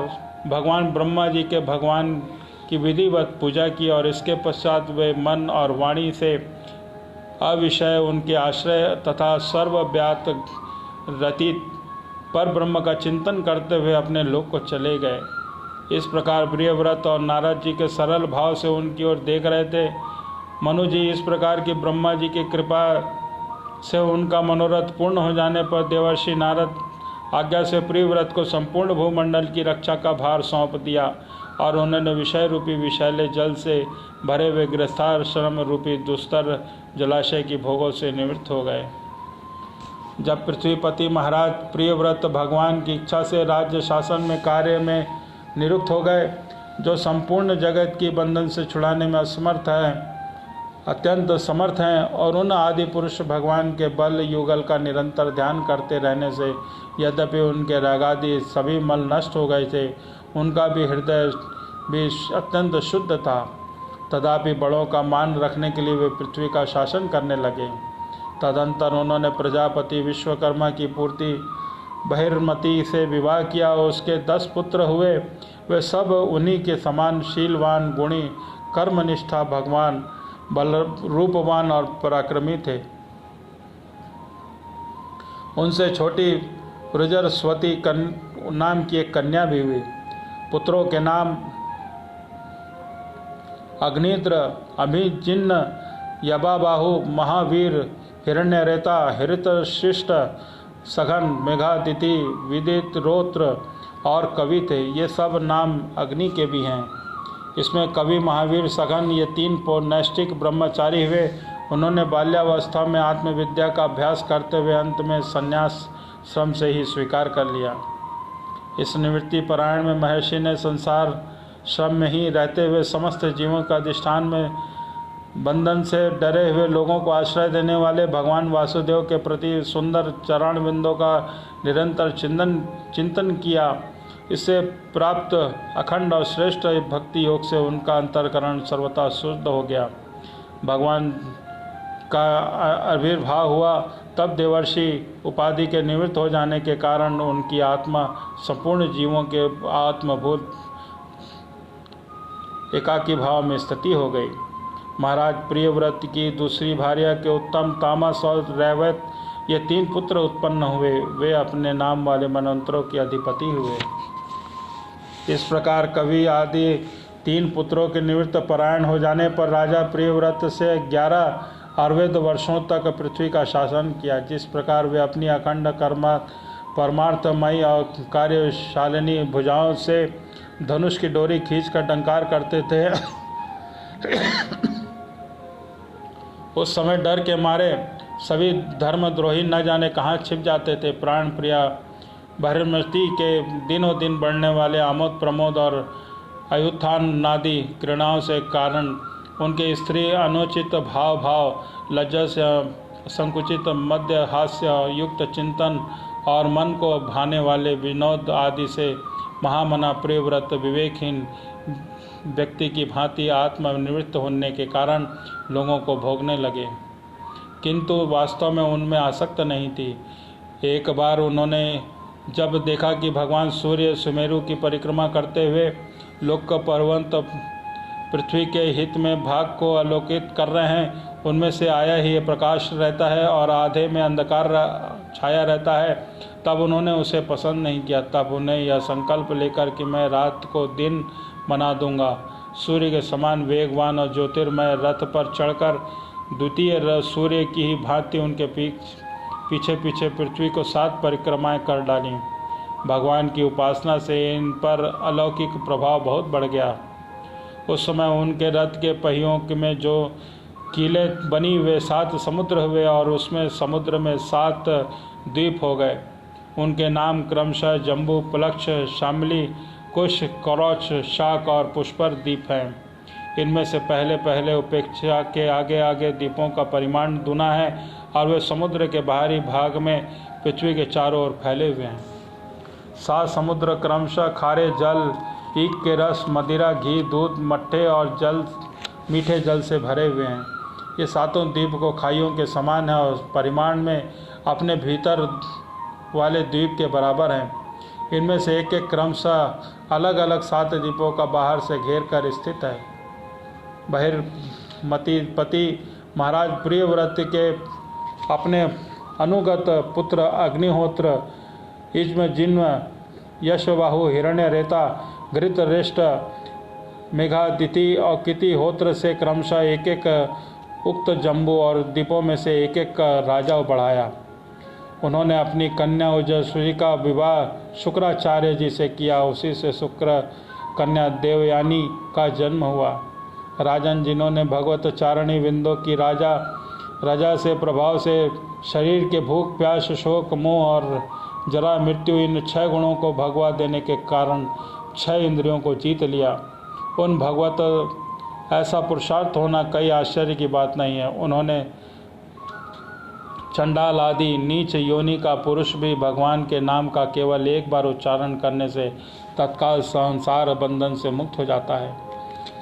भगवान ब्रह्मा जी के भगवान की विधिवत पूजा की और इसके पश्चात वे मन और वाणी से अविषय उनके आश्रय तथा सर्वव्यात रतित पर ब्रह्म का चिंतन करते हुए अपने लोक को चले गए। इस प्रकार प्रियव्रत और नारद जी के सरल भाव से उनकी ओर देख रहे थे। मनु जी इस प्रकार की ब्रह्मा जी की कृपा से उनका मनोरथ पूर्ण हो जाने पर देवर्षि नारद आज्ञा से प्रियव्रत को संपूर्ण भूमंडल की रक्षा का भार सौंप दिया और उन्होंने विषय रूपी विषैले जल से भरे हुए गृहस्थाश्रम रूपी दुस्तर जलाशय की भोगों से निवृत्त हो गए। जब पृथ्वीपति महाराज प्रियव्रत भगवान की इच्छा से राज्य शासन में कार्य में निरुक्त हो गए, जो संपूर्ण जगत की बंधन से छुड़ाने में असमर्थ हैं, अत्यंत समर्थ हैं और उन आदि पुरुष भगवान के बल युगल का निरंतर ध्यान करते रहने से यद्यपि उनके रागादि सभी मल नष्ट हो गए थे, उनका भी हृदय भी अत्यंत शुद्ध था। तथापि बड़ों का मान रखने के लिए वे पृथ्वी का शासन करने लगे। तदंतर उन्होंने प्रजापति विश्वकर्मा की बहिर्मती से विवाह किया। उसके 10 पुत्र हुए। वे सब उन्हीं के समान शीलवान, गुणी, कर्मनिष्ठा, भगवान, बल रूपवान और पराक्रमी थे। उनसे छोटी रुजरस्वती नाम की एक कन्या भी हुई। पुत्रों के नाम अग्निद्र, अभिजिन्न, यबाबाहु, महावीर, हिरण्यरेता, हृतशिष्ट, सघन, मेघादिति, विदित्रोत्र और कवि थे। ये सब नाम अग्नि के भी हैं। इसमें कवि, महावीर, सघन ये 3 पौनैष्ठिक ब्रह्मचारी हुए। उन्होंने बाल्यावस्था में आत्मविद्या का अभ्यास करते हुए अंत में संन्यास श्रम से ही स्वीकार कर लिया। इस निवृत्ति परायण में महर्षि ने संसार श्रम में ही रहते हुए समस्त जीवों का अधिष्ठान में बंधन से डरे हुए लोगों को आश्रय देने वाले भगवान वासुदेव के प्रति सुंदर चरण बिंदों का निरंतर चिंतन किया। इससे प्राप्त अखंड और श्रेष्ठ भक्ति योग से उनका अंतःकरण सर्वथा शुद्ध हो गया। भगवान का आविर्भाव हुआ तब देवर्षि उपाधि के निवृत्त हो जाने के कारण उनकी आत्मा संपूर्ण जीवों के आत्मभूत एकाकी भाव में स्थिति हो गई। महाराज प्रियव्रत की दूसरी भार्या के उत्तम, तामस और रैवत ये 3 पुत्र उत्पन्न हुए। वे अपने नाम वाले मनवंतरों के अधिपति हुए। इस प्रकार कवि आदि 3 पुत्रों के निवृत्त परायण हो जाने पर राजा प्रियव्रत से 11 अर्वेद वर्षों तक पृथ्वी का शासन किया। जिस प्रकार वे अपनी अखंड परमार्थमयी और कार्यशालिनी भुजाओं से धनुष की डोरी खींचकर टंकार करते थे, उस समय डर के मारे सभी धर्मद्रोही न जाने कहाँ छिप जाते थे। प्राण प्रिया बहिर्मति के दिनों दिन बढ़ने वाले आमोद प्रमोद और अयुत्थान नादि घृणाओं से कारण उनके स्त्री अनुचित भाव, लज्जा से संकुचित मध्य हास्य युक्त चिंतन और मन को भाने वाले विनोद आदि से महामना प्रियव्रत विवेकहीन व्यक्ति की भांति आत्मनिवृत्त होने के कारण लोगों को भोगने लगे, किंतु वास्तव में उनमें आसक्त नहीं थी। एक बार उन्होंने जब देखा कि भगवान सूर्य सुमेरु की परिक्रमा करते हुए लोक पर्वत पृथ्वी के हित में भाग को आलोकित कर रहे हैं, उनमें से आया ही प्रकाश रहता है और आधे में अंधकार छाया रहता है, तब उन्होंने उसे पसंद नहीं किया। तब उन्हें यह संकल्प लेकर कि मैं रात को दिन बना दूंगा, सूर्य के समान वेगवान और ज्योतिर्मय रथ पर चढ़कर द्वितीय सूर्य की ही भांति उनके पीछे पीछे पृथ्वी को 7 परिक्रमाएं कर डाली। भगवान की उपासना से इन पर अलौकिक प्रभाव बहुत बढ़ गया। उस समय उनके रथ के पहियों में जो कीले बनी वे 7 समुद्र हुए और उसमें समुद्र में 7 द्वीप हो गए। उनके नाम क्रमशः जम्बू, प्लक्ष, शामली, कुश, करौच, शाक और पुष्पर द्वीप हैं। इनमें से पहले उपेक्षा के आगे द्वीपों का परिमाण दुना है और वे समुद्र के बाहरी भाग में पृथ्वी के चारों ओर फैले हुए हैं। 7 समुद्र क्रमशः खारे जल, ईख के रस, मदिरा, घी, दूध, मट्ठे और मीठे जल से भरे हुए हैं। ये 7 द्वीप को खाइयों के समान है और परिमाण में अपने भीतर वाले द्वीप के बराबर हैं। इनमें से एक क्रमशः अलग अलग 7 द्वीपों का बाहर से घेर कर स्थित है। बहिर्मति पति महाराज प्रियव्रत के अपने अनुगत पुत्र अग्निहोत्र, इज्म, जिन्म, यशबाहु, हिरण्यरेता, घृतरेष्ट, मेघादिति और कितिहोत्र से क्रमशः एक उक्त जम्बू और द्वीपों में से एक राजा बढ़ाया। उन्होंने अपनी कन्या ओजस्वी का विवाह शुक्राचार्य जी से किया। उसी से शुक्र कन्या देवयानी का जन्म हुआ। राजन, जिन्होंने भगवत चारणी विंदों की राजा से प्रभाव से शरीर के भूख, प्यास, शोक, मोह और जरा मृत्यु इन 6 गुणों को भगवा देने के कारण 6 इंद्रियों को जीत लिया, उन भगवत ऐसा पुरुषार्थ होना कई आश्चर्य की बात नहीं है। उन्होंने चंडाल आदि नीच योनि का पुरुष भी भगवान के नाम का केवल एक बार उच्चारण करने से तत्काल संसार बंधन से मुक्त हो जाता है।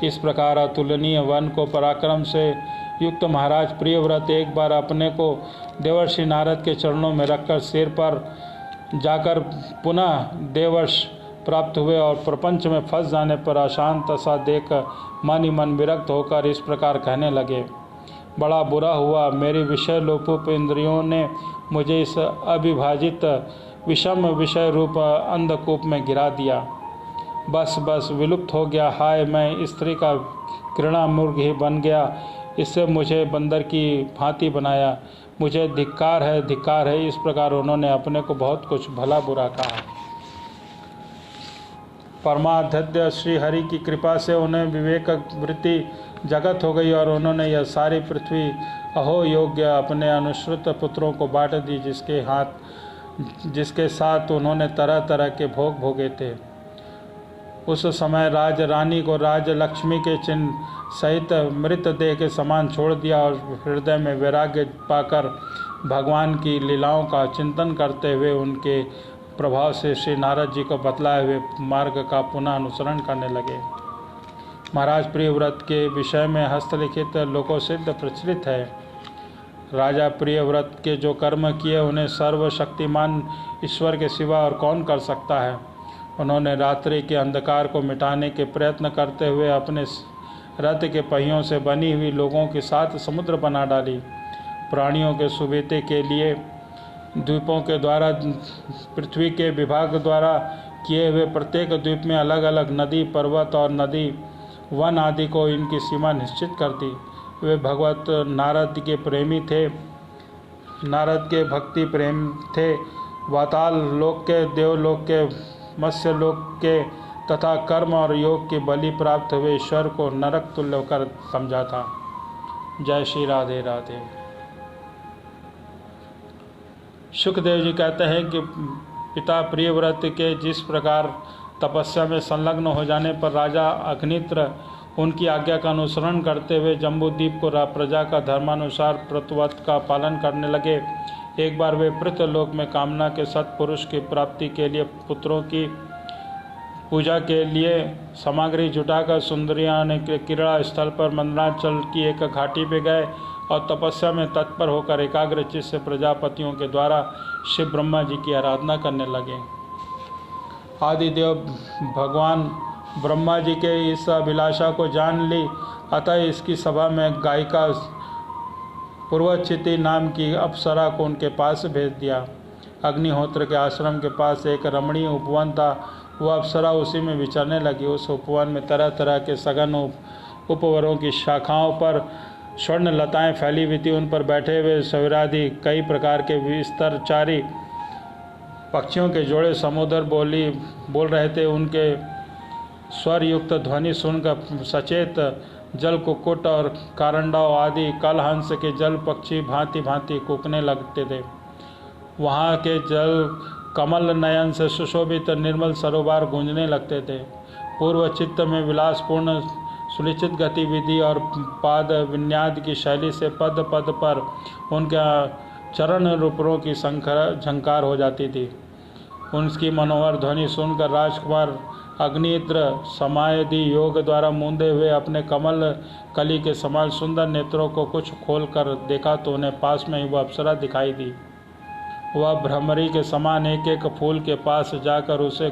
इस प्रकार अतुलनीय वन को पराक्रम से युक्त महाराज प्रियव्रत एक बार अपने को देवर्षि नारद के चरणों में रखकर सिर पर जाकर पुनः देवर्ष प्राप्त हुए और प्रपंच में फंस जाने पर अशांत सा देख मन ही मन विरक्त होकर इस प्रकार कहने लगे, बड़ा बुरा हुआ, मेरी विषय लोपुप इंद्रियों ने मुझे इस अविभाजित विषम विषय रूप अंधकूप में गिरा दिया। बस बस विलुप्त हो गया। हाय, मैं स्त्री का घृणा मुर्ग ही बन गया। इससे मुझे बंदर की भांति बनाया। मुझे धिक्कार है, धिक्कार है। इस प्रकार उन्होंने अपने को बहुत कुछ भला बुरा कहा। परमाध्यात्म श्री हरि की कृपा से उन्हें विवेक वृत्ति जगत हो गई और उन्होंने यह सारी पृथ्वी अहो योग्य अपने अनुश्रुत पुत्रों को बांट दी, जिसके साथ उन्होंने तरह तरह के भोग भोगे थे। उस समय राज रानी को राज लक्ष्मी के चिन्ह सहित मृत देह के समान छोड़ दिया और हृदय में वैराग्य पाकर भगवान की लीलाओं का चिंतन करते हुए उनके प्रभाव से श्री नारद जी को बतलाए हुए मार्ग का पुनः अनुसरण करने लगे। महाराज प्रियव्रत के विषय में हस्तलिखित लोकोसिद्ध प्रचलित है। राजा प्रियव्रत के जो कर्म किए उन्हें सर्वशक्तिमान ईश्वर के सिवा और कौन कर सकता है। उन्होंने रात्रि के अंधकार को मिटाने के प्रयत्न करते हुए अपने रथ के पहियों से बनी हुई लोगों के साथ समुद्र बना डाली। प्राणियों के सुविधा के लिए द्वीपों के द्वारा पृथ्वी के विभाग द्वारा किए हुए प्रत्येक द्वीप में अलग अलग नदी, पर्वत और नदी वन आदि को इनकी सीमा निश्चित कर दी। वे भगवत नारद के प्रेमी थे, नारद के भक्ति प्रेम थे। वाताल लोक के, देवलोक के, मत्स्य लोक के तथा कर्म और योग के बलि प्राप्त हुए ईश्वर को नरक तुल्य कर समझा था। जय श्री राधे राधे। शुकदेव जी कहते हैं कि पिता प्रियव्रत के जिस प्रकार तपस्या में संलग्न हो जाने पर राजा अग्नित्र उनकी आज्ञा का अनुसरण करते हुए जम्बूद्वीप को प्रजा का धर्मानुसार प्रतव्रत का पालन करने लगे। एक बार वे पृथ्वीलोक में कामना के सत्पुरुष की प्राप्ति के लिए पुत्रों की पूजा के लिए सामग्री जुटाकर सुंदरिया ने क्रीड़ा स्थल पर मंदराचल की एक घाटी पे गए और तपस्या में तत्पर होकर एकाग्रचित से प्रजापतियों के द्वारा शिव ब्रह्मा जी की आराधना करने लगे। आदिदेव भगवान ब्रह्मा जी के इस अभिलाषा को जान ली, अतः इसकी सभा में गायिका पूर्वचिति नाम की अप्सरा को उनके पास भेज दिया। अग्निहोत्र के आश्रम के पास एक रमणीय उपवन था। वह अप्सरा उसी में विचरने लगी। उस उपवन में तरह तरह के सघन उपवरों की शाखाओं पर स्वर्ण लताएं फैली हुई थी। उन पर बैठे हुए सविरादि कई प्रकार के विस्तरचारी पक्षियों के जोड़े समुद्र बोल रहे थे। उनके स्वर युक्त ध्वनि सुनकर सचेत जल कुक्कुट और कारंडाव आदि कलहंस के जल पक्षी भांति भांति कूकने लगते थे। वहाँ के जल कमल नयन से सुशोभित निर्मल सरोवर गूंजने लगते थे। पूर्व चित्त में विलासपूर्ण सुनिश्चित गतिविधि और पाद विन्याद की शैली से पद पद पर उनके चरण रूपरों की झंकार हो जाती थी। उनकी मनोहर ध्वनि सुनकर राजकुमार अग्नित्र समाधि योग द्वारा मूंदे हुए अपने कमल कली के समान सुंदर नेत्रों को कुछ खोलकर देखा तो उन्हें पास में ही वह अप्सरा दिखाई दी। वह भ्रमरी के समान एक एक फूल के पास जाकर उसे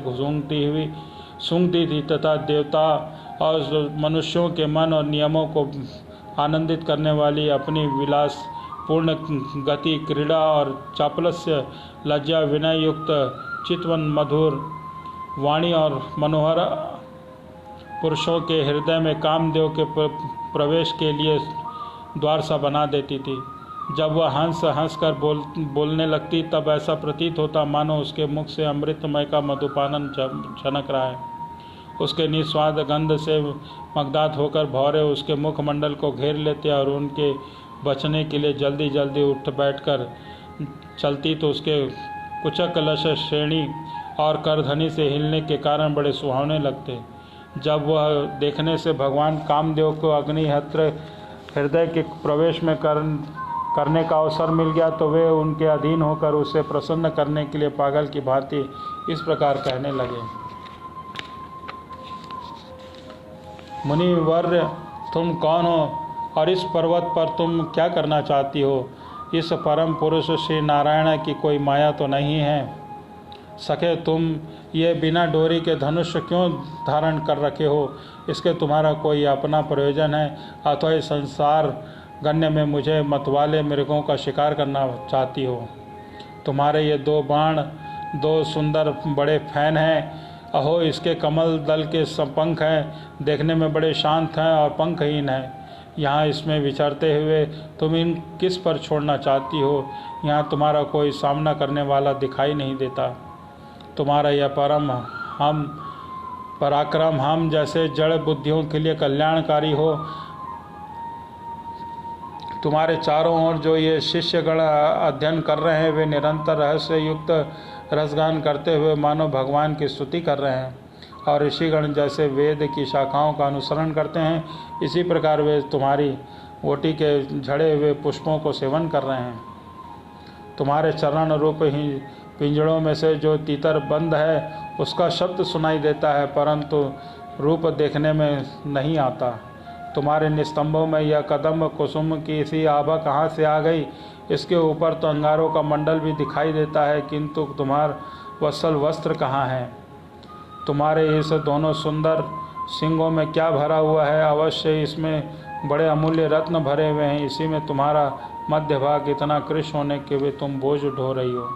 सूंघती थी तथा देवता और मनुष्यों के मन और नियमों को आनंदित करने वाली अपनी विलास पूर्ण गति, क्रीड़ा और चापलस्य, लज्जा, विनय युक्त चितवन, मधुर वाणी और मनोहर पुरुषों के हृदय में कामदेव के प्रवेश के लिए द्वार सा बना देती थी। जब वह हंस कर बोलने लगती तब ऐसा प्रतीत होता मानो उसके मुख से अमृतमय का मधुपानन छनक रहा है। उसके निस्वाद गंध से मगदात होकर भौरे उसके मुखमंडल को घेर लेते और उनके बचने के लिए जल्दी जल्दी उठ बैठकर चलती तो उसके कुचक लश श्रेणी और करधनी से हिलने के कारण बड़े सुहावने लगते। जब वह देखने से भगवान कामदेव को अग्निहोत्र हृदय के प्रवेश में करने का अवसर मिल गया तो वे उनके अधीन होकर उसे प्रसन्न करने के लिए पागल की भांति इस प्रकार कहने लगे। मुनिवर्य, तुम कौन हो और इस पर्वत पर तुम क्या करना चाहती हो? इस परम पुरुष श्री नारायण की कोई माया तो नहीं है? सखे तुम ये बिना डोरी के धनुष क्यों धारण कर रखे हो? इसके तुम्हारा कोई अपना प्रयोजन है अथवा इस संसार गण्य में मुझे मतवाले मृगों का शिकार करना चाहती हो? तुम्हारे ये 2 बाण 2 सुंदर बड़े फैन हैं। अहो, इसके कमल दल के पंख हैं, देखने में बड़े शांत हैं और पंखहीन हैं। यहाँ इसमें विचरते हुए तुम इन किस पर छोड़ना चाहती हो? यहाँ तुम्हारा कोई सामना करने वाला दिखाई नहीं देता। तुम्हारा यह पराक्रम हम जैसे जड़ बुद्धियों के लिए कल्याणकारी हो। तुम्हारे चारों ओर जो ये शिष्यगण अध्ययन कर रहे हैं वे निरंतर रहस्य युक्त रसगान करते हुए मानो भगवान की स्तुति कर रहे हैं, और ऋषिगण जैसे वेद की शाखाओं का अनुसरण करते हैं, इसी प्रकार वे तुम्हारी ओटी के झड़े हुए पुष्पों को सेवन कर रहे हैं। तुम्हारे चरण रूप ही पिंजड़ों में से जो तीतर बंद है उसका शब्द सुनाई देता है, परंतु रूप देखने में नहीं आता। तुम्हारे निस्तंभों में यह कदम कुसुम की सी आभा कहाँ से आ गई? इसके ऊपर तो अंगारों का मंडल भी दिखाई देता है, किंतु तुम्हार वत्सल वस्त्र कहाँ है? तुम्हारे इस दोनों सुंदर सिंगों में क्या भरा हुआ है? अवश्य इसमें बड़े अमूल्य रत्न भरे हुए हैं। इसी में तुम्हारा मध्य भाग इतना कृश होने के भी तुम बोझ ढो रही हो।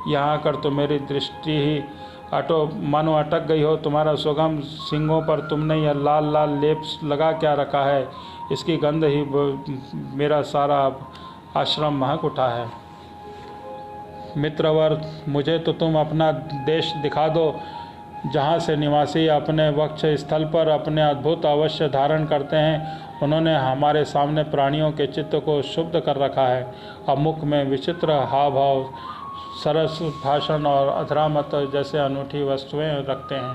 यहाँ आकर तो मेरी दृष्टि ही मानो अटक गई हो। तुम्हारा सुगम सिंगों पर तुमने यह लाल लाल लेप लगा क्या रखा है? इसकी गंध ही मेरा सारा आश्रम महक उठा है। मित्रवर, मुझे तो तुम अपना देश दिखा दो, जहाँ से निवासी अपने वक्ष स्थल पर अपने अद्भुत अवश्य धारण करते हैं। उन्होंने हमारे सामने प्राणियों के चित्त को शुद्ध कर रखा है, और मुख में विचित्र हाव भाव, सरस भाषण और अधरामत जैसे अनूठी वस्तुएं रखते हैं।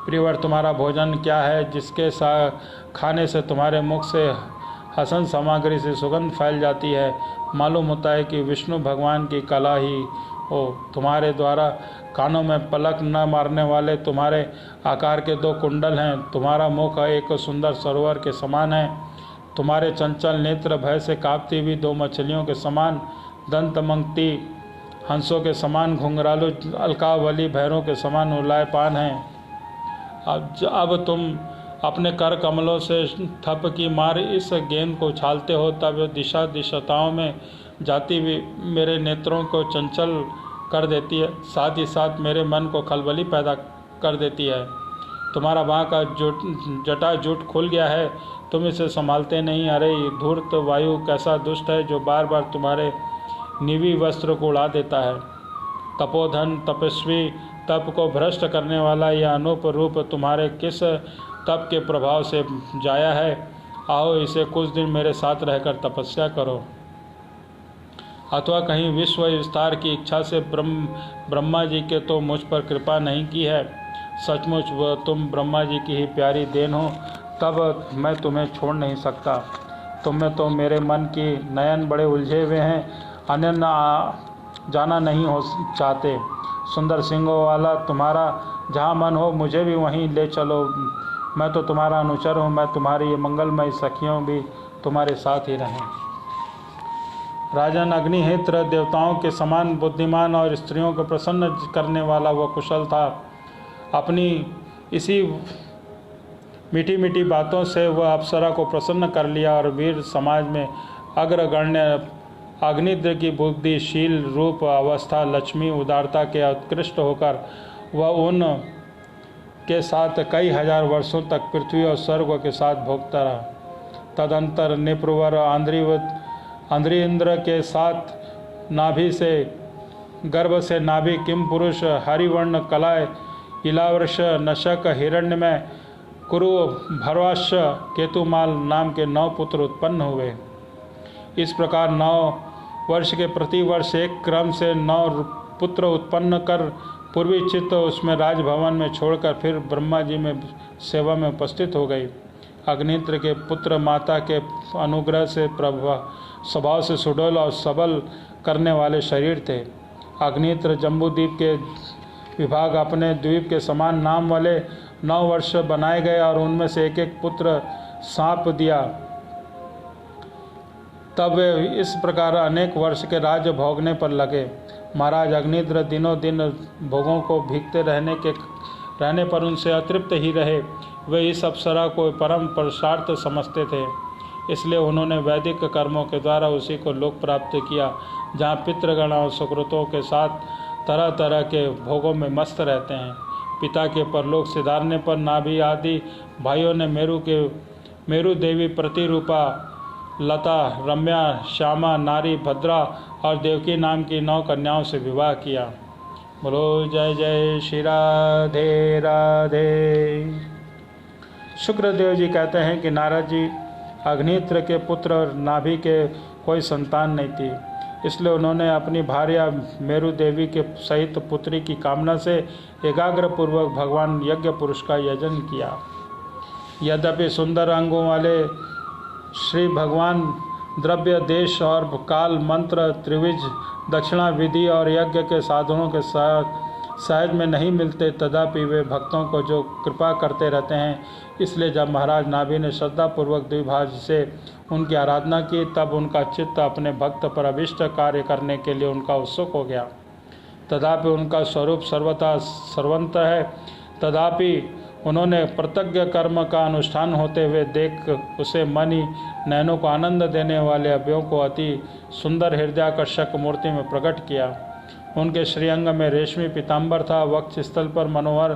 प्रियवर, तुम्हारा भोजन क्या है जिसके खाने से तुम्हारे मुख से हसन सामग्री से सुगंध फैल जाती है? मालूम होता है कि विष्णु भगवान की कला ही हो। तुम्हारे द्वारा कानों में पलक न मारने वाले तुम्हारे आकार के 2 कुंडल हैं। तुम्हारा मुख एक सुंदर सरोवर के समान है। तुम्हारे चंचल नेत्र भय से कांपती हुई 2 मछलियों के समान, दंत मंगती हंसों के समान घुंघरालू अलकावली भैरों के समान उलायपान हैं। अब तुम अपने कर कमलों से थप की मार इस गेंद को उछालते हो, तब दिशा दिशाताओं में जाती हुई मेरे नेत्रों को चंचल कर देती है, साथ ही साथ मेरे मन को खलबली पैदा कर देती है। तुम्हारा बाँह का जटा जुट खुल गया है, तुम इसे संभालते नहीं। अरे धूर्त वायु कैसा दुष्ट है जो बार बार तुम्हारे निवी वस्त्र को उड़ा देता है। तपोधन तपस्वी तप को भ्रष्ट करने वाला यह अनूप रूप तुम्हारे किस तप के प्रभाव से जाया है? आओ, इसे कुछ दिन मेरे साथ रहकर तपस्या करो। अथवा कहीं विश्व विस्तार की इच्छा से ब्रह्मा जी के तो मुझ पर कृपा नहीं की है? सचमुच वह तुम ब्रह्मा जी की ही प्यारी देन हो, तब मैं तुम्हें छोड़ नहीं सकता। तुम्हें तो मेरे मन की नयन बड़े उलझे हुए हैं, अन्य जाना नहीं हो चाहते। सुंदर सिंगों वाला तुम्हारा जहाँ मन हो मुझे भी वहीं ले चलो। मैं तो तुम्हारा अनुचर हूँ, मैं तुम्हारी मंगलमय सखियों भी तुम्हारे साथ ही रहें। राजन अग्निहोत्र देवताओं के समान बुद्धिमान और स्त्रियों को प्रसन्न करने वाला वह कुशल था। अपनी इसी मीठी मीठी बातों से वह अप्सरा को प्रसन्न कर लिया और वीर समाज में अग्रगण्य अग्निद्र की बुद्धिशील रूप अवस्था लक्ष्मी उदारता के उत्कृष्ट होकर वह उन के साथ कई हजार वर्षों तक पृथ्वी और स्वर्ग के साथ भोगता रहा। तदंतर निप्रवर अंद्रिन्द्र के साथ नाभि से गर्भ से नाभि किम पुरुष हरिवर्ण कलाय इलावर्ष नशक हिरण्यमय कुरु भरवाश केतुमाल नाम के 9 पुत्र उत्पन्न हुए। इस प्रकार 9 वर्ष के प्रति वर्ष एक क्रम से 9 पुत्र उत्पन्न कर पूर्वी चित्त उसमें राजभवन में छोड़कर फिर ब्रह्मा जी में सेवा में उपस्थित हो गई। अग्नित्र के पुत्र माता के अनुग्रह से स्वभाव से सुडौल और सबल करने वाले शरीर थे। अग्नित्र जम्बूद्वीप के विभाग अपने द्वीप के समान नाम वाले 9 वर्ष बनाए गए और उनमें से एक एक पुत्र सांप दिया। तब वे इस प्रकार अनेक वर्ष के राज्य भोगने पर लगे। महाराज अग्निद्र दिनों दिन भोगों को भीगते रहने पर उनसे अतृप्त ही रहे। वे इस अप्सरा को परम पुरुषार्थ समझते थे, इसलिए उन्होंने वैदिक कर्मों के द्वारा उसी को लोक प्राप्त किया, जहाँ पितृगण और सुकृतों के साथ तरह तरह के भोगों में मस्त रहते हैं। पिता के परलोक सिधारने पर नाभि आदि भाइयों ने मेरु देवी प्रतिरूपा, लता, रम्या, श्यामा, नारी, भद्रा और देवकी नाम की 9 कन्याओं से विवाह किया। बोलो जय जय श्री राधे राधे। शुक्रदेव जी कहते हैं कि नारद जी अग्नित्र के पुत्र और नाभि के कोई संतान नहीं थी, इसलिए उन्होंने अपनी भार्या मेरु देवी के सहित पुत्री की कामना से एकाग्र पूर्वक भगवान यज्ञ पुरुष का यजन किया। यद्यपि सुंदर अंगों वाले श्री भगवान द्रव्य, देश और काल, मंत्र, त्रिविज, दक्षिणा विधि और यज्ञ के साधनों के साथ सहज में नहीं मिलते, तथापि वे भक्तों को जो कृपा करते रहते हैं। इसलिए जब महाराज नाभि ने श्रद्धापूर्वक द्विभाष से उनकी आराधना की, तब उनका चित्त अपने भक्त पर अभिष्ट कार्य करने के लिए उनका उत्सुक हो गया। तथापि उनका स्वरूप सर्वथा सर्वंत है। तथापि उन्होंने प्रत्यज्ञ कर्म का अनुष्ठान होते हुए देख उसे मन ही नयनों को आनंद देने वाले अवयवों को अति सुंदर हृदयाकर्षक मूर्ति में प्रकट किया। उनके श्रीअंग में रेशमी पीताम्बर था, वक्ष स्थल पर मनोहर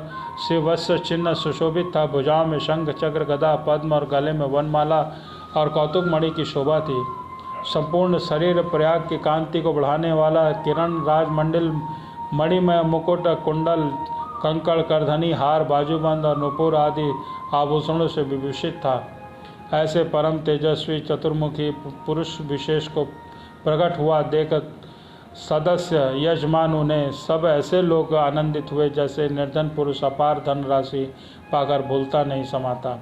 शिववस्त्र चिन्ह सुशोभित था, भुजाओं में शंख, चक्र, गदा, पद्म और गले में वनमाला और कौतुक मणि की शोभा थी। संपूर्ण शरीर प्रयाग की कांति को बढ़ाने वाला किरण राजमंडिल, मणिमय मुकुट, कुंडल, कंकड़, करधनी, हार, बाजूबंद और नुपुर आदि आभूषणों से विभूषित था। ऐसे परम तेजस्वी चतुर्मुखी पुरुष विशेष को प्रकट हुआ देख सदस्य यजमान उन्हें सब ऐसे लोग आनंदित हुए जैसे निर्धन पुरुष अपार धन राशि पाकर भूलता नहीं समाता।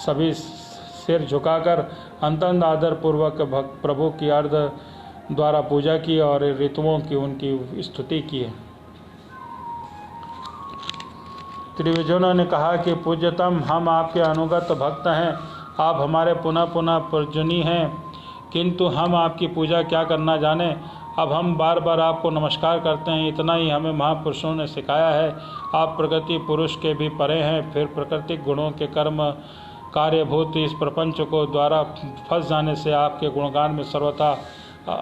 सभी सिर झुकाकर अंतन आदर पूर्वक प्रभु की अर्ध द्वारा पूजा की और ऋतुओं की उनकी स्तुति की है। त्रिविजनों ने कहा कि पूज्यतम, हम आपके अनुगत भक्त हैं, आप हमारे पुनः पुनः पूजनीय हैं, किंतु हम आपकी पूजा क्या करना जाने। अब हम बार बार आपको नमस्कार करते हैं, इतना ही हमें महापुरुषों ने सिखाया है। आप प्रकृति पुरुष के भी परे हैं, फिर प्राकृतिक गुणों के कर्म कार्यभूत इस प्रपंच को द्वारा फंस जाने से आपके गुणगान में सर्वथा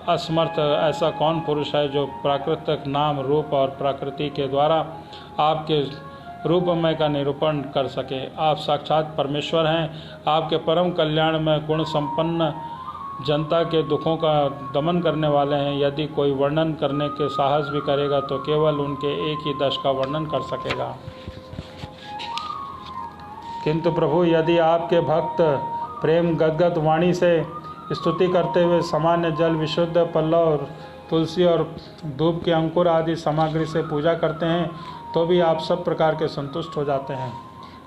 असमर्थ ऐसा कौन पुरुष है जो प्राकृतिक नाम, रूप और प्रकृति के द्वारा आपके रूपमय का निरूपण कर सके। आप साक्षात परमेश्वर हैं, आपके परम कल्याण में गुण संपन्न जनता के दुखों का दमन करने वाले हैं। यदि कोई वर्णन करने के साहस भी करेगा तो केवल उनके एक ही दश का वर्णन कर सकेगा। किंतु प्रभु, यदि आपके भक्त प्रेम गदगद वाणी से स्तुति करते हुए सामान्य जल, विशुद्ध पल्लव, तुलसी और धूप के अंकुर आदि सामग्री से पूजा करते हैं तो भी आप सब प्रकार के संतुष्ट हो जाते हैं।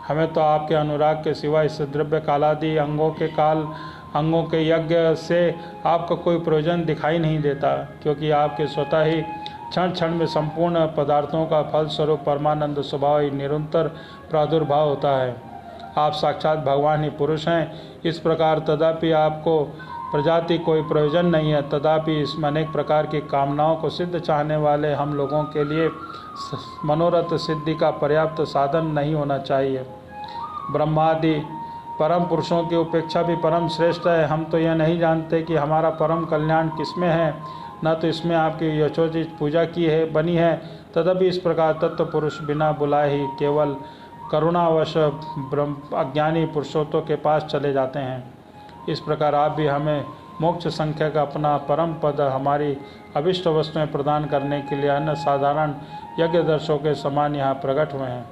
हमें तो आपके अनुराग के सिवा इस द्रव्य कालादि अंगों के यज्ञ से आपका कोई प्रयोजन दिखाई नहीं देता, क्योंकि आपके स्वतः ही क्षण क्षण में संपूर्ण पदार्थों का फलस्वरूप परमानंद स्वभाव ही निरंतर प्रादुर्भाव होता है। आप साक्षात भगवान ही पुरुष हैं। इस प्रकार तथापि आपको प्रजाति कोई प्रयोजन नहीं है, तथापि इसमें अनेक प्रकार की कामनाओं को सिद्ध चाहने वाले हम लोगों के लिए मनोरथ सिद्धि का पर्याप्त साधन नहीं होना चाहिए। ब्रह्मादि परम पुरुषों की उपेक्षा भी परम श्रेष्ठ है। हम तो यह नहीं जानते कि हमारा परम कल्याण किसमें है, न तो इसमें आपकी यथोचित पूजा की है बनी है। तथापि इस प्रकार तत्व पुरुष बिना बुलाए ही केवल करुणावश अज्ञानी पुरुषों के पास चले जाते हैं। इस प्रकार आप भी हमें मोक्ष संख्या का अपना परम पद हमारी अभिष्ट वस्तुएं प्रदान करने के लिए अन्य साधारण यज्ञ दर्शों के समान यहाँ प्रकट हुए हैं।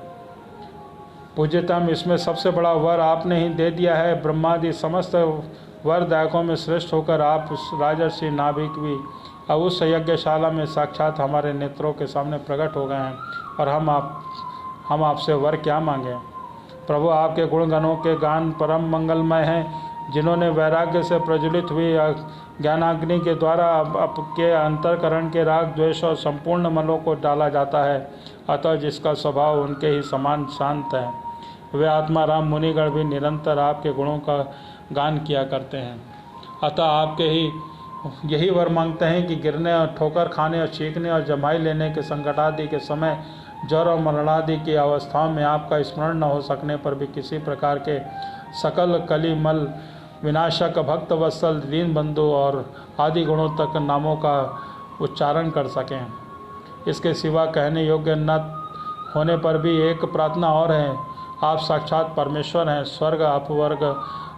पूज्यतम, इसमें सबसे बड़ा वर आपने ही दे दिया है। ब्रह्मादि समस्त वरदायकों में श्रेष्ठ होकर आप राजर्षि नाभिक भी अब उस यज्ञशाला में साक्षात हमारे नेत्रों के सामने प्रकट हो गए हैं, और हम आपसे वर क्या मांगे। प्रभु, आपके गुणगणों के गान परम मंगलमय हैं, जिन्होंने वैराग्य से प्रज्वलित हुई ज्ञानाग्नि के द्वारा आपके अंतःकरण के राग, द्वेष और संपूर्ण मनों को डाला जाता है। अतः जिसका स्वभाव उनके ही समान शांत है, वे आत्मा राम मुनिगण भी निरंतर आपके गुणों का गान किया करते हैं। अतः आपके ही यही वर मांगते हैं कि गिरने और ठोकर खाने और चीखने और जमाई लेने के संकट आदि के समय, ज्वर और मरणादि की अवस्थाओं में आपका स्मरण न हो सकने पर भी किसी प्रकार के सकल कली मल विनाशक भक्त वत्सल दीन बंधु और आदि गुणों तक नामों का उच्चारण कर सकें। इसके सिवा कहने योग्य न होने पर भी एक प्रार्थना और है, आप साक्षात परमेश्वर हैं। स्वर्ग अपवर्ग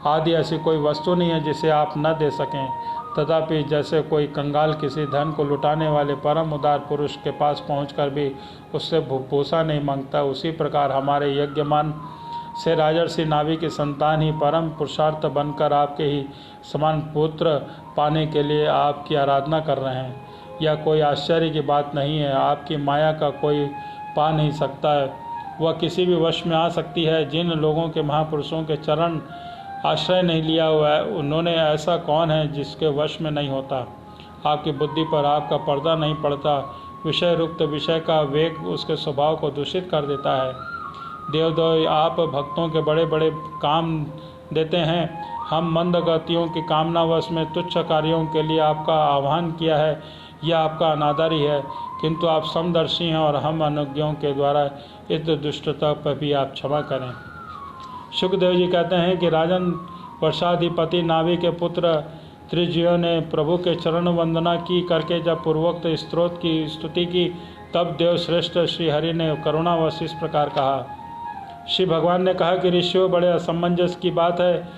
आदि ऐसी कोई वस्तु नहीं है जिसे आप न दे सकें। तथापि जैसे कोई कंगाल किसी धन को लुटाने वाले परम उदार पुरुष के पास पहुंचकर भी उससे भूसा नहीं मांगता, उसी प्रकार हमारे यज्ञमान से राजर्षि नाभि की संतान ही परम पुरुषार्थ बनकर आपके ही समान पुत्र पाने के लिए आपकी आराधना कर रहे हैं। यह कोई आश्चर्य की बात नहीं है। आपकी माया का कोई पा नहीं सकता है, वह किसी भी वश में आ सकती है। जिन लोगों के महापुरुषों के चरण आश्रय नहीं लिया हुआ है, उन्होंने ऐसा कौन है जिसके वश में नहीं होता। आपकी बुद्धि पर आपका पर्दा नहीं पड़ता। विषय रुक्त विषय का वेग उसके स्वभाव को दूषित कर देता है। देवदेव आप भक्तों के बड़े बड़े काम देते हैं। हम मंद गतियों की कामनावश में तुच्छ कार्यों के लिए आपका आह्वान किया है, यह आपका अनादर है। किंतु आप समदर्शी हैं और हम अनुज्ञों के द्वारा इस दुष्टता पर भी आप क्षमा करें। शुकदेव जी कहते हैं कि राजन वर्षाधिपति नाभि के पुत्र त्रिजियों ने प्रभु के चरण वंदना की करके जब पूर्वोक्त स्त्रोत की स्तुति की, तब देव श्रेष्ठ श्री हरि ने करुणावश इस प्रकार कहा। श्री भगवान ने कहा कि ऋषियों, बड़े असमंजस की बात है।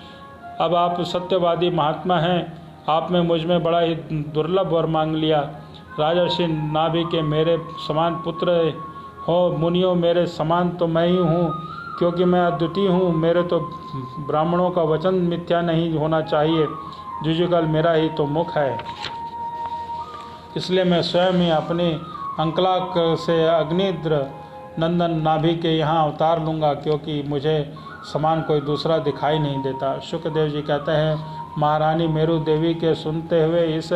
अब आप सत्यवादी महात्मा हैं, आप में मुझ में बड़ा ही दुर्लभ वर मांग लिया। राजर्षि नाभि के मेरे समान पुत्र हो मुनियों, मेरे समान तो मैं ही हूँ, क्योंकि मैं अद्वितीय हूँ। मेरे तो ब्राह्मणों का वचन मिथ्या नहीं होना चाहिए। जुजुगल मेरा ही तो मुख है, इसलिए मैं स्वयं ही अपनी अंकलाक से अग्निद्र नंदन नाभि के यहाँ अवतार लूँगा, क्योंकि मुझे समान कोई दूसरा दिखाई नहीं देता। शुकदेव जी कहते हैं, महारानी मेरु देवी के सुनते हुए इस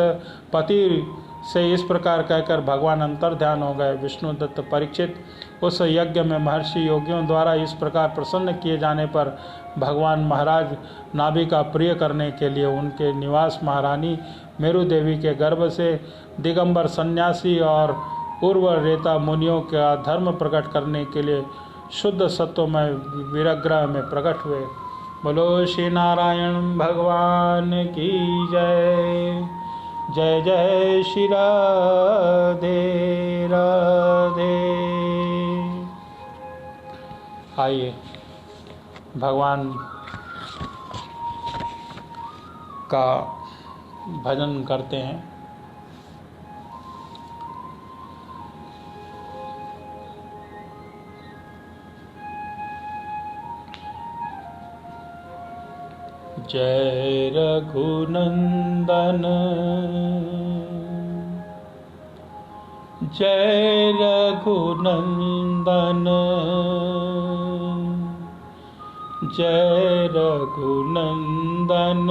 पति से इस प्रकार कहकर भगवान अंतर ध्यान हो गए। विष्णुदत्त परीक्षित, उस यज्ञ में महर्षि योगियों द्वारा इस प्रकार प्रसन्न किए जाने पर भगवान महाराज नाभि का प्रिय करने के लिए उनके निवास महारानी मेरु देवी के गर्भ से दिगंबर सन्यासी और पूर्व रेता मुनियों का धर्म प्रकट करने के लिए शुद्ध सत्वमय विरग्रह में प्रकट हुए। बोलो श्री नारायण भगवान की जय। जय जय श्री राधे राधे। आइए भगवान का भजन करते हैं। जय रघुनंदन जय रघुनंदन जय रघुनंदन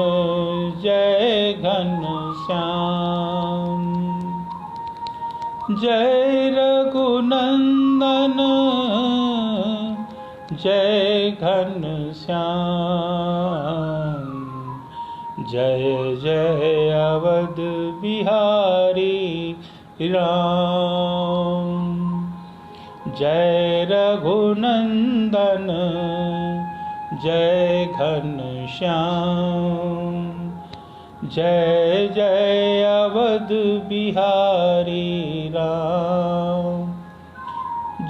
जय घनश्याम जय रघुनंदन जय घनश्याम जय जय अवध बिहारी राम जय रघुनंदन जय घनश्याम जय जय अवध बिहारी राम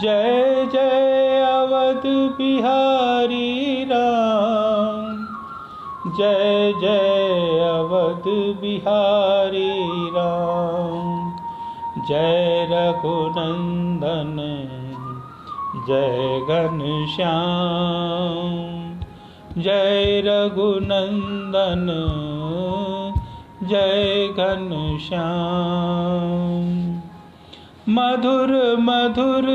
जय जय अवध बिहारी राम जय जय अवध बिहारी राम जय रघुनंदन जय घनश्याम जय रघुनंदन जय घनश्याम मधुर मधुर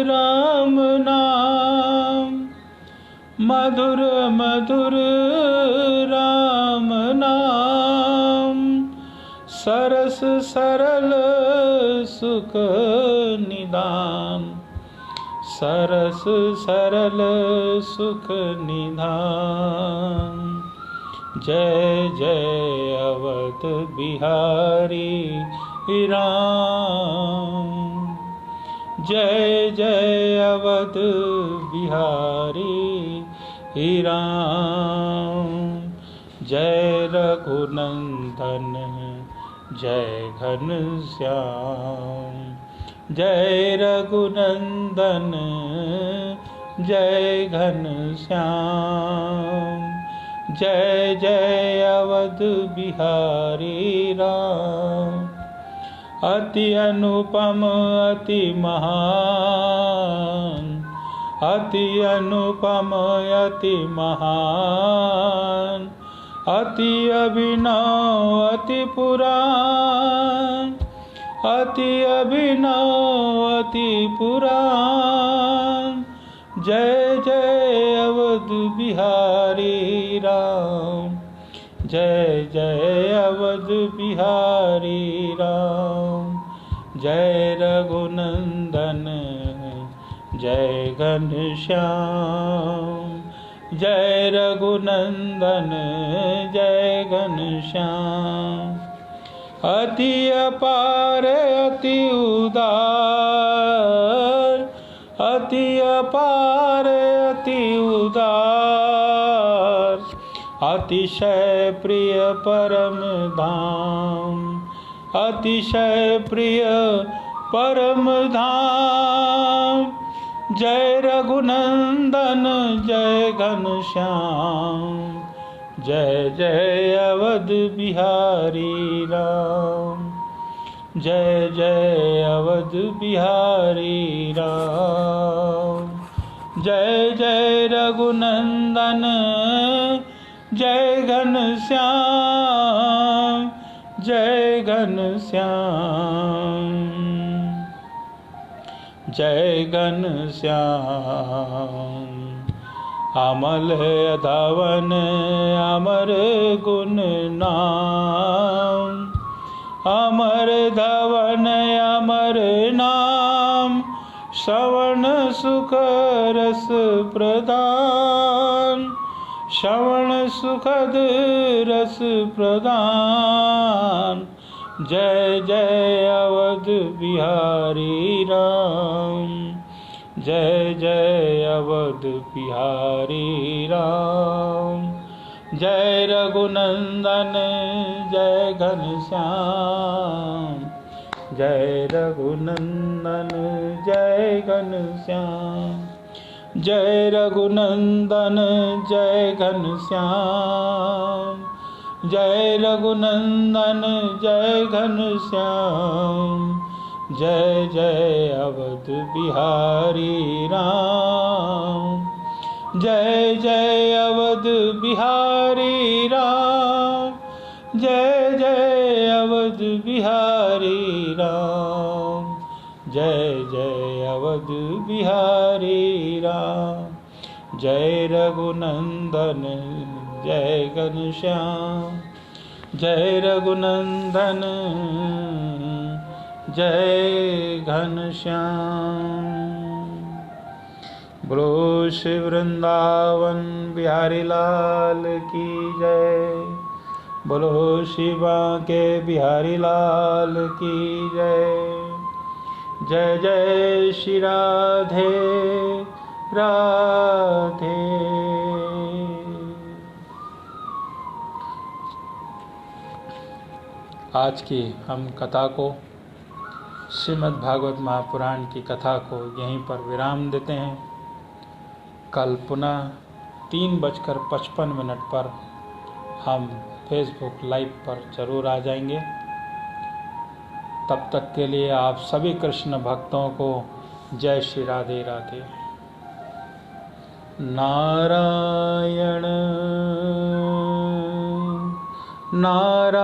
राम नाम मधुर मधुर राम नाम सरस सरल सुख निदान सरस सरल सुख निधान जय जय अवध बिहारी राम। जय जय अवध बिहारी राम। जय रघुनंदन जय घनश्याम। जय रघुनंदन जय घनश्याम। जय जय अवध बिहारी राम। अति अनुपम अति महान, अति अनुपम अति महान, अति अभिनव अति पुराण, अति अभिनव अति पुराण। जय जय अवध बिहारी राम। जय जय अवध बिहारी राम। जय रघुनंदन जय घनश्याम। जय रघुनंदन जय घनश्याम। अति अपार अति उदार, अति अपार अति उदार, अतिशय प्रिय परम धाम, अतिशय प्रिय परम धाम। जय रघुनंदन जय घनश्याम। जय जय अवध बिहारी राम। जय जय अवध बिहारी राम। जय जय रघुनंदन जय घनश्याम। जय घनश्याम। जय घनश्याम। अमल अधावन अमर गुण नाम, अमर धवन अमर नाम। श्रवण सुख रस प्रदान, श्रवण सुखद रस प्रदान। जय जय अवध बिहारी राम। जय जय अवध बिहारी राम। जय रघुनंदन जय घनश्याम। जय रघुनंदन जय घनश्याम। जय रघुनंदन जय घनश्याम। जय रघुनंदन जय घनश्याम। जय जय अवध बिहारी राम। जय जय अवध बिहारी राम। जय जय अवध बिहारी राम। जय जय अवध बिहारी राम। जय रघुनंदन जय घनश्याम। जय रघुनंदन जय घनश्याम। बोलो श्री वृंदावन बिहारी लाल की जय। बोलो शिवा के बिहारी लाल की जय। जय जय श्री राधे राधे। आज की हम कथा को, श्रीमद् भागवत महापुराण की कथा को यहीं पर विराम देते हैं। कल पुनः 3:55 पर हम फेसबुक लाइव पर जरूर आ जाएंगे। तब तक के लिए आप सभी कृष्ण भक्तों को जय श्री राधे राधे। नारायण नारायण